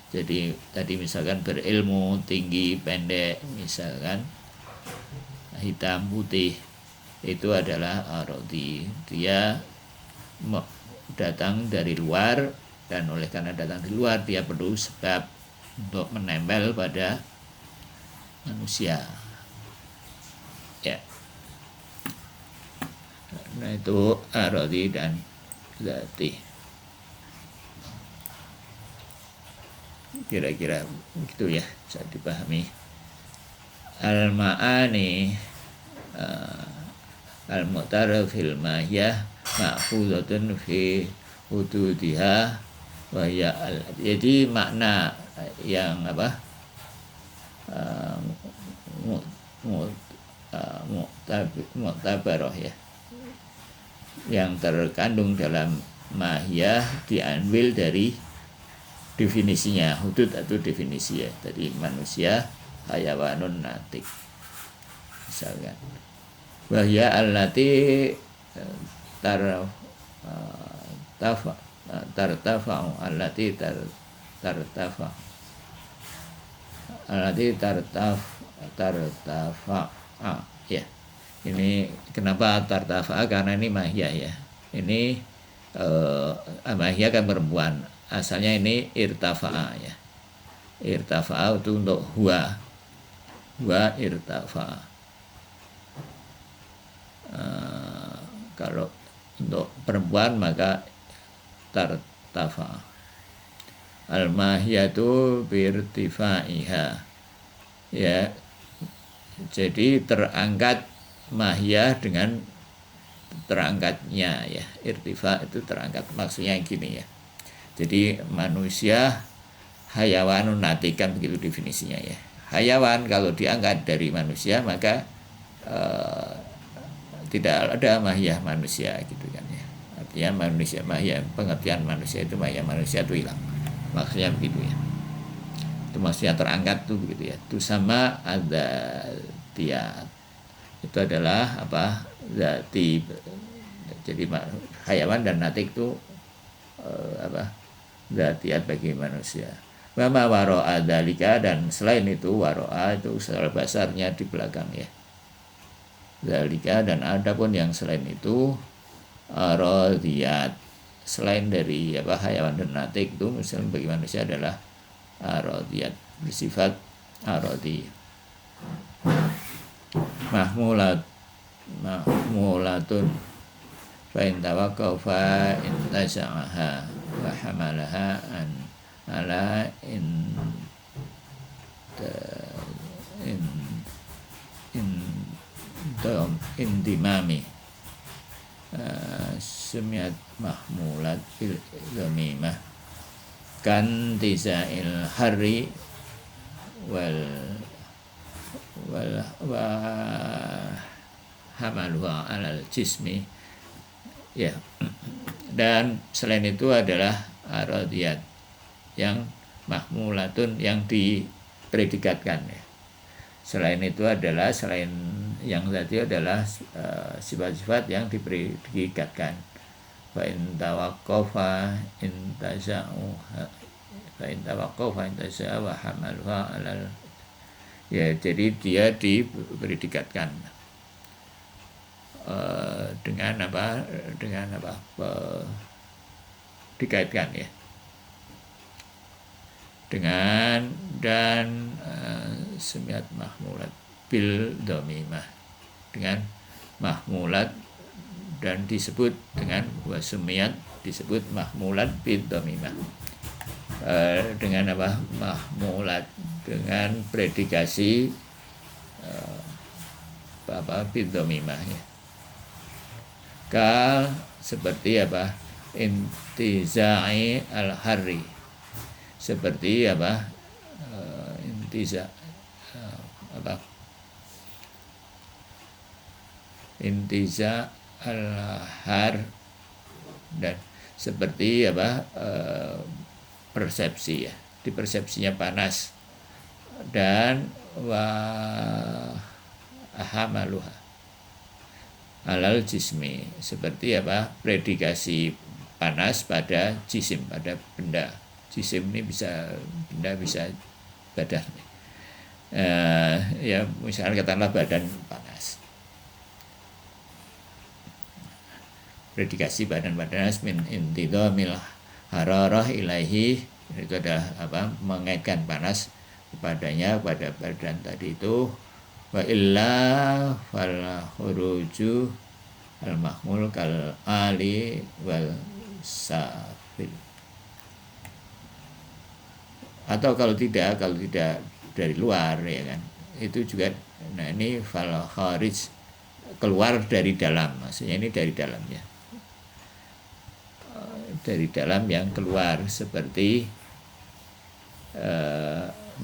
Jadi tadi misalkan berilmu, tinggi, pendek, misalkan hitam, putih, itu adalah arodi. Dia datang dari luar, dan oleh karena datang dari luar dia perlu sebab untuk menempel pada manusia. Ya. Nah, itu arodi dan zati. Kira-kira begitu ya, bisa dipahami. Al-ma'ani al-mu'tarif fil mahiyah ma'khuzatun fi hududiha wa ya. Jadi makna yang mu'tabarah ya, yang terkandung dalam mahiyah diambil dari definisinya. Hudud atau definisi ya, tadi manusia, hayawanun, natik misalkan. Wahya allati tartafa'u allati tartafa allati tartafa'a ya. Ini kenapa tartafa'a? Karena ini mahiyah ya. Ini mahiyah kan perempuan. Asalnya ini irtafa'a ya. Irtafa'a itu untuk huwa irtafa'a. Kalau untuk perempuan maka tartafa'a. Al-mahiyatu birtifa'iha ya. Jadi terangkat mahiyah dengan terangkatnya ya. Irtifa itu terangkat, maksudnya gini ya. Jadi manusia hayawanun natikan, begitu definisinya ya. Hayawan kalau diangkat dari manusia maka tidak ada mahiyah manusia gitu kan ya. Artinya manusia, mahiyah, pengertian manusia itu mahiyah manusia itu hilang. Maksudnya begitu ya. Itu maksudnya terangkat tuh begitu ya. Itu sama ada tiat. Itu adalah zati. Jadi hayawan dan natik itu zatiat bagi manusia. Mama waro'a dalika, dan selain itu waro'a itu secara basarnya di belakang ya. Dalika, dan adapun yang selain itu arodiyat, selain dari hayawan dan natik itu misalnya bagi manusia adalah arodiyat, bersifat arodi. Mahmulatun fa in tawaqqafa fa intasa'aha wa hamalaha an ala indimami sumiat mahmulat bil zamimah kan tisail hari wal hamaluha alal jismi ya. Dan selain itu adalah arodiyat yang mahmulatun, yang dipredikatkan ya. Selain itu adalah, selain yang tadi adalah sifat-sifat yang dipredikatkan. Fa in tawaqqafa intasa'u wa hamaluha alal ya. Jadi dia dipredikatkan dengan dikaitkan ya dengan dan semiat mahmulat bil domimah, dengan mahmulat dan disebut dengan wasumiyat, disebut mahmulat bil domimah, dengan mahmulat, dengan predikasi bil domimah ya. Kal seperti intizai al-hari, seperti intiza apa intiza al-har, dan seperti apa persepsi ya, di persepsinya panas, dan wa ahamaluha alal jismi, seperti apa predikasi panas pada jisim, pada benda. Jisim ini bisa benda, bisa badan, ya misalnya katakanlah badan panas, predikasi badan panas min intidhamil hararah ilaihi, itu adalah apa mengaitkan panas kepadanya, pada badan tadi itu. Wa illa fal khuruju al mahmul kal ali wal safil, atau kalau tidak dari luar ya kan, itu juga. Nah ini fal kharij, keluar dari dalam, maksudnya ini dari dalam ya, dari dalam yang keluar, seperti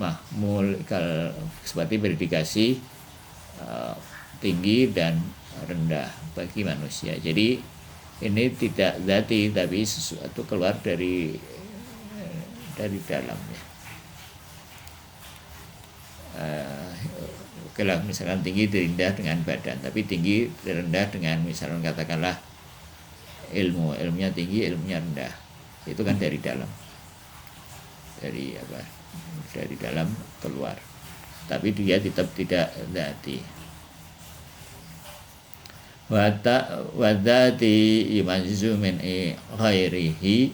mahmul seperti predikasi tinggi dan rendah bagi manusia. Jadi ini tidak zati, tapi sesuatu keluar dari dalam ya. Oke lah, misalkan tinggi rendah dengan badan, tapi tinggi rendah dengan misalnya katakanlah ilmunya tinggi, ilmunya rendah, itu kan dari dalam, dari apa, dari dalam keluar, tapi dia tetap tidak zati. Wadati imanzu min ghairihi,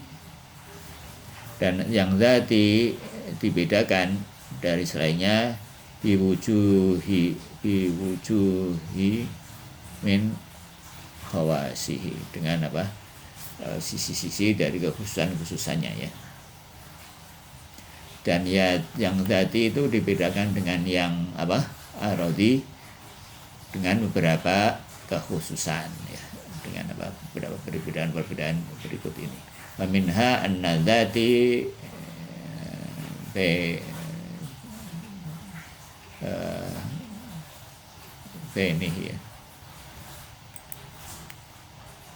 dan yang zati dibedakan dari selainnya, biwujuhi min khawasihi, dengan apa sisi-sisi dari kekhususannya ya. Dan ya yang zati itu dibedakan dengan yang apa arodi, dengan beberapa kekhususan ya, dengan apa beberapa perbedaan berikut ini. Wa minha anna dzati ini ya,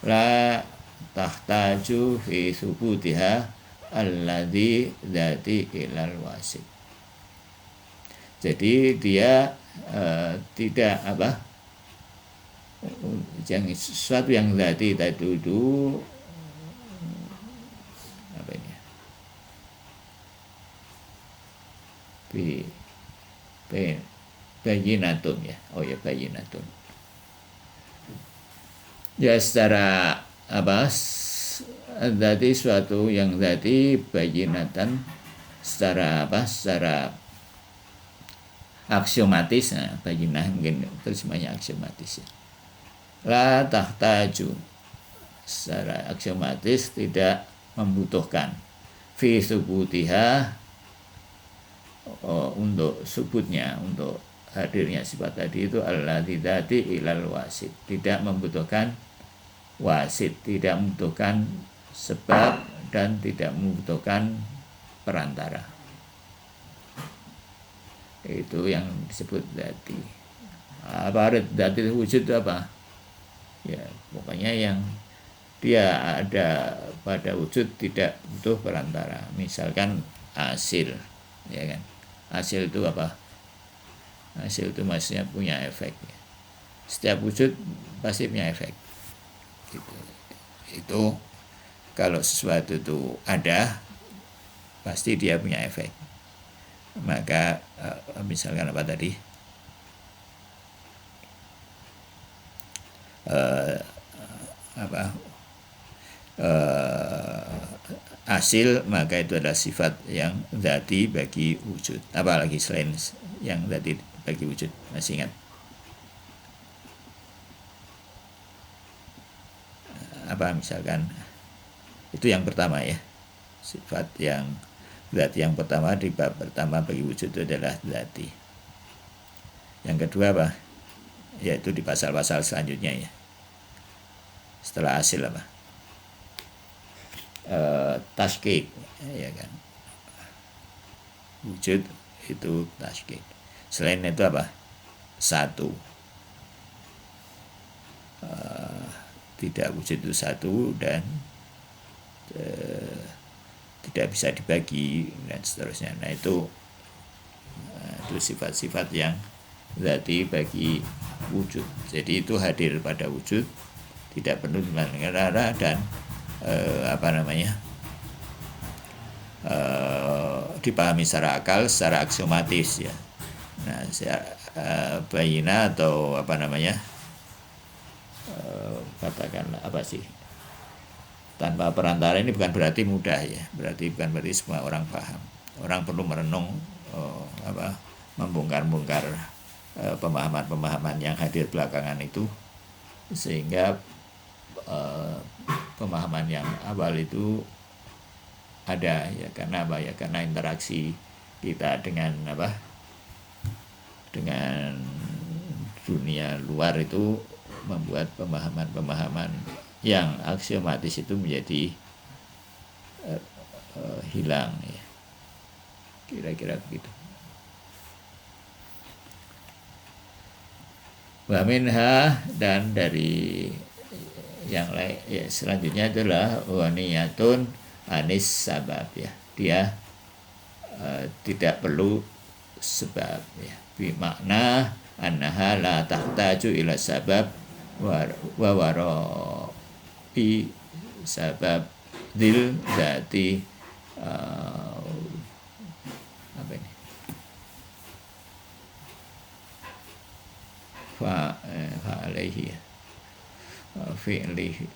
la tahtaju fi subutiha alladzi dzati ilal wasit. Jadi dia tidak apa, yang sesuatu yang zati tadi itu apa ini bayinatun ya, bayinatun ya, secara apa zati, suatu yang zati bayinatan, secara apa, secara aksiomatis. Nah, bayinah mungkin terjemahnya aksiomatis ya. La tahtaju, secara aksiomatis tidak membutuhkan, fi subutiha, untuk subutnya, untuk hadirnya sifat tadi itu, alladzi dzati ilal wasit, tidak membutuhkan wasit, tidak membutuhkan sebab, dan tidak membutuhkan perantara. Itu yang disebut dzati. Apa dzati wujud itu apa? Ya pokoknya yang dia ada pada wujud, tidak butuh perantara. Misalkan hasil ya kan, hasil itu apa, hasil itu maksudnya punya efek ya. Setiap wujud pasti punya efek gitu. Itu kalau sesuatu itu ada, pasti dia punya efek. Maka misalkan apa tadi, hasil, maka itu adalah sifat yang dzati bagi wujud. Apalagi selain yang dzati bagi wujud, masih ingat apa, misalkan itu yang pertama ya, sifat yang dzati yang pertama di bab pertama bagi wujud itu adalah dzati. Yang kedua apa, yaitu di pasal-pasal selanjutnya ya, setelah hasil apa, taskik ya kan, wujud itu tasydid. Selain itu apa? Satu. Tidak wujud itu satu dan tidak bisa dibagi dan seterusnya. Nah itu sifat-sifat yang zati bagi wujud. Jadi itu hadir pada wujud, tidak perlu dimana dan dipahami secara akal, secara aksiomatis ya. Nah, bayina atau katakanlah tanpa perantara ini bukan berarti mudah ya, bukan berarti semua orang paham. Orang perlu merenung, membongkar-bongkar pemahaman-pemahaman yang hadir belakangan itu, sehingga pemahaman yang awal itu ada ya, karena apa ya, karena interaksi kita dengan dengan dunia luar itu membuat pemahaman-pemahaman yang aksiomatis itu menjadi hilang ya, kira-kira begitu. Wa minha, dan dari yang lain ya, selanjutnya adalah waniyatun anis sabab ya, dia tidak perlu sebab ya, bi makna annaha la tahtaju ila sabab wa wara'i sabab dil dzati fa alaihi fi'lihi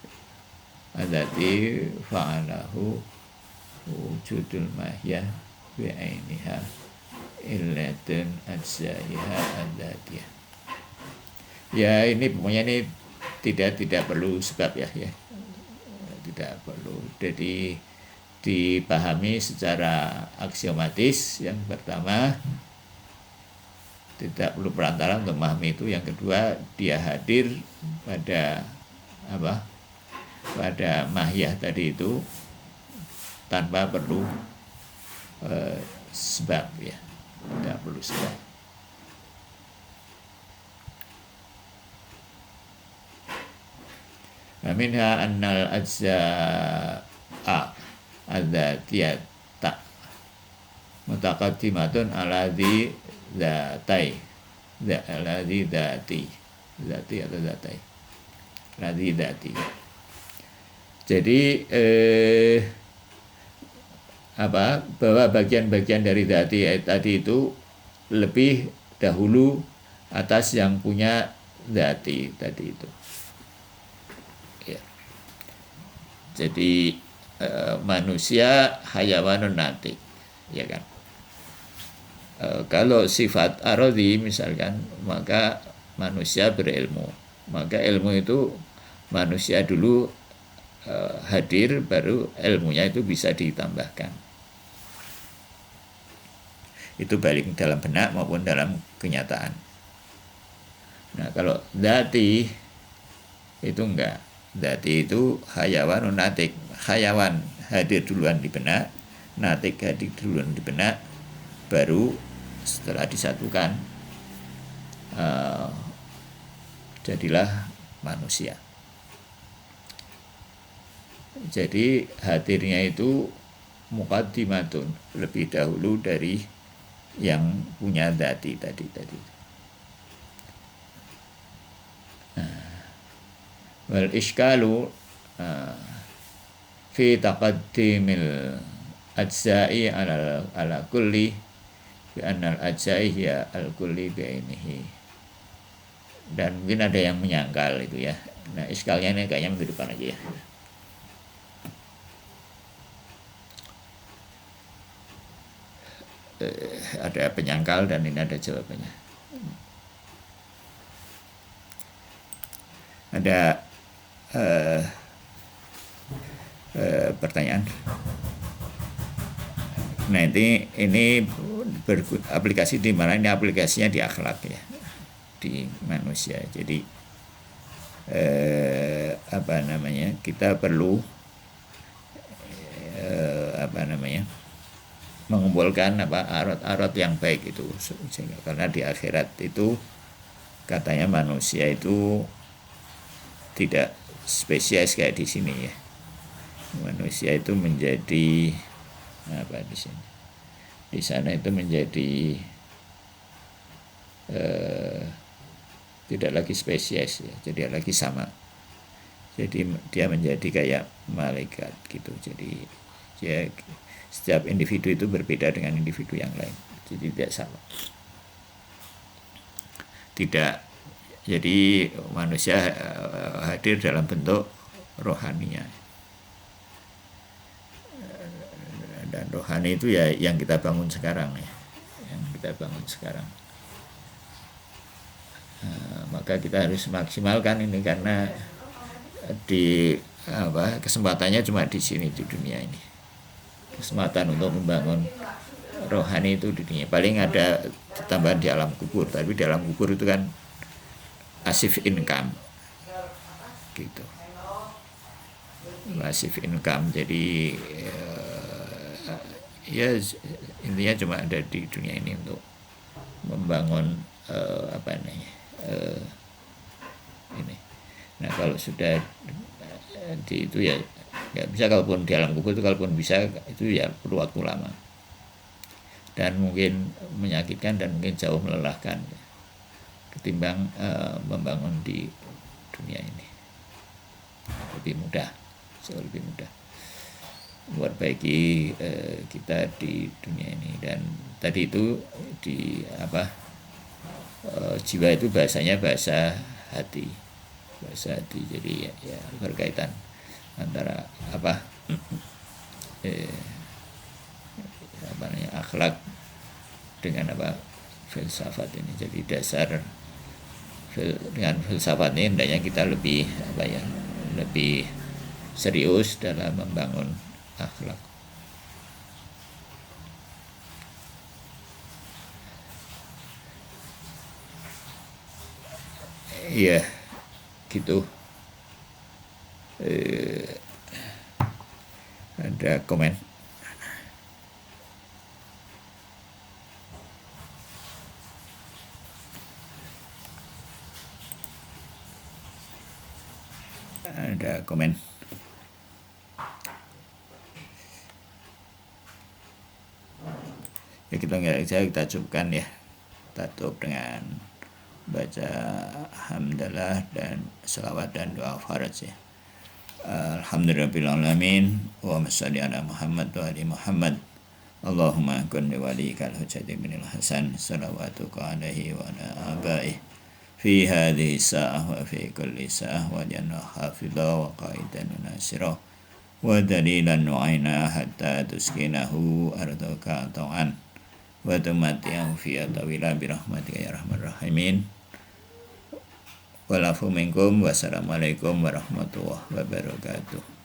adzati fa'alahu wujudul mahyah bi'ainiha illatun ajzaiha adzatiyah. Ya ini pokoknya ini tidak perlu sebab ya, tidak perlu. Jadi dipahami secara aksiomatis. Yang pertama, tidak perlu perantara untuk memahami itu. Yang kedua, dia hadir pada pada mahyah tadi itu tanpa perlu sebab ya, tidak perlu sebab. Minha annal ajza'a adzatiyata mutaqaddimatun ala dhi dzatai, ala dhi dzati atau dzatai, ala dhi dzati. Jadi bahwa bagian-bagian dari dzati tadi itu lebih dahulu atas yang punya dzati tadi itu. Ya. Jadi manusia hayawanun natik, ya kan. Kalau sifat arodhi misalkan, maka manusia berilmu. Maka ilmu itu manusia dulu hadir, baru ilmunya itu bisa ditambahkan. Itu balik dalam benak maupun dalam kenyataan. Nah kalau dzati itu enggak. Dzati itu hayawanun natik. Hayawan hadir duluan di benak, natik hadir duluan di benak, baru setelah disatukan jadilah manusia. Jadi hadirnya itu muqaddimatun, lebih dahulu dari yang punya dzati tadi. Wal iskalu fi taqaddimil ajza'i ala kulli bi annal ajza'i hiya al kulli bi'ainihi. Dan mungkin ada yang menyangkal itu ya. Nah, iskalnya ini kayaknya minggu depan aja ya. Ada penyangkal dan ini ada jawabannya. Ada pertanyaan. Nah ini aplikasi di mana? Ini aplikasinya di akhlak ya, di manusia. Jadi kita perlu mengumpulkan arot-arot yang baik itu, karena di akhirat itu katanya manusia itu tidak spesies kayak di sini ya. Manusia itu menjadi apa di sini, di sana itu menjadi tidak lagi spesies ya, jadi lagi sama, jadi dia menjadi kayak malaikat gitu. Jadi ya, setiap individu itu berbeda dengan individu yang lain, jadi tidak sama, tidak. Jadi manusia hadir dalam bentuk rohaninya, dan rohani itu ya yang kita bangun sekarang ya, yang kita bangun sekarang. Maka kita harus maksimalkan ini, karena kesempatannya cuma di sini, di dunia ini. Kesempatan untuk membangun rohani itu di dunia, paling ada tambahan di alam kubur, tapi di alam kubur itu kan passive income gitu, passive income. Jadi ya intinya cuma ada di dunia ini untuk membangun ini. Nah kalau sudah di itu ya nggak bisa, kalaupun di alam kubur itu, kalaupun bisa itu ya perlu waktu lama dan mungkin menyakitkan dan mungkin jauh melelahkan ketimbang membangun di dunia ini. Lebih mudah, jauh lebih mudah memperbaiki kita di dunia ini. Dan tadi itu di jiwa itu bahasanya bahasa hati, jadi ya berkaitan antara akhlak dengan filsafat ini. Jadi dasar dengan filsafat ini hendaknya kita lebih lebih serius dalam membangun akhlak. Iya gitu. Ada komen? Ada komen? Ya kita cukupkan ya. Kita tutup dengan baca hamdalah dan selawat dan doa faraj ya. Alhamdulillahirrahmanirrahim. Wa sholli ala Muhammad wa ali Muhammad. Allahumma kun li waliyikal hujjati binil hasan salawatuka alaihi wa ala abaihi fi hadhihi sa'ah wa fi kulli sa'ah wa janna hafidha wa qaidan nasira wa dalilan nu'aina hatta tuskinahu ardaka ta'an wa tumati'ahu fi atawila birahmatika ya rahman rahimin. Walafu minkum. Wassalamualaikum warahmatullahi wabarakatuh.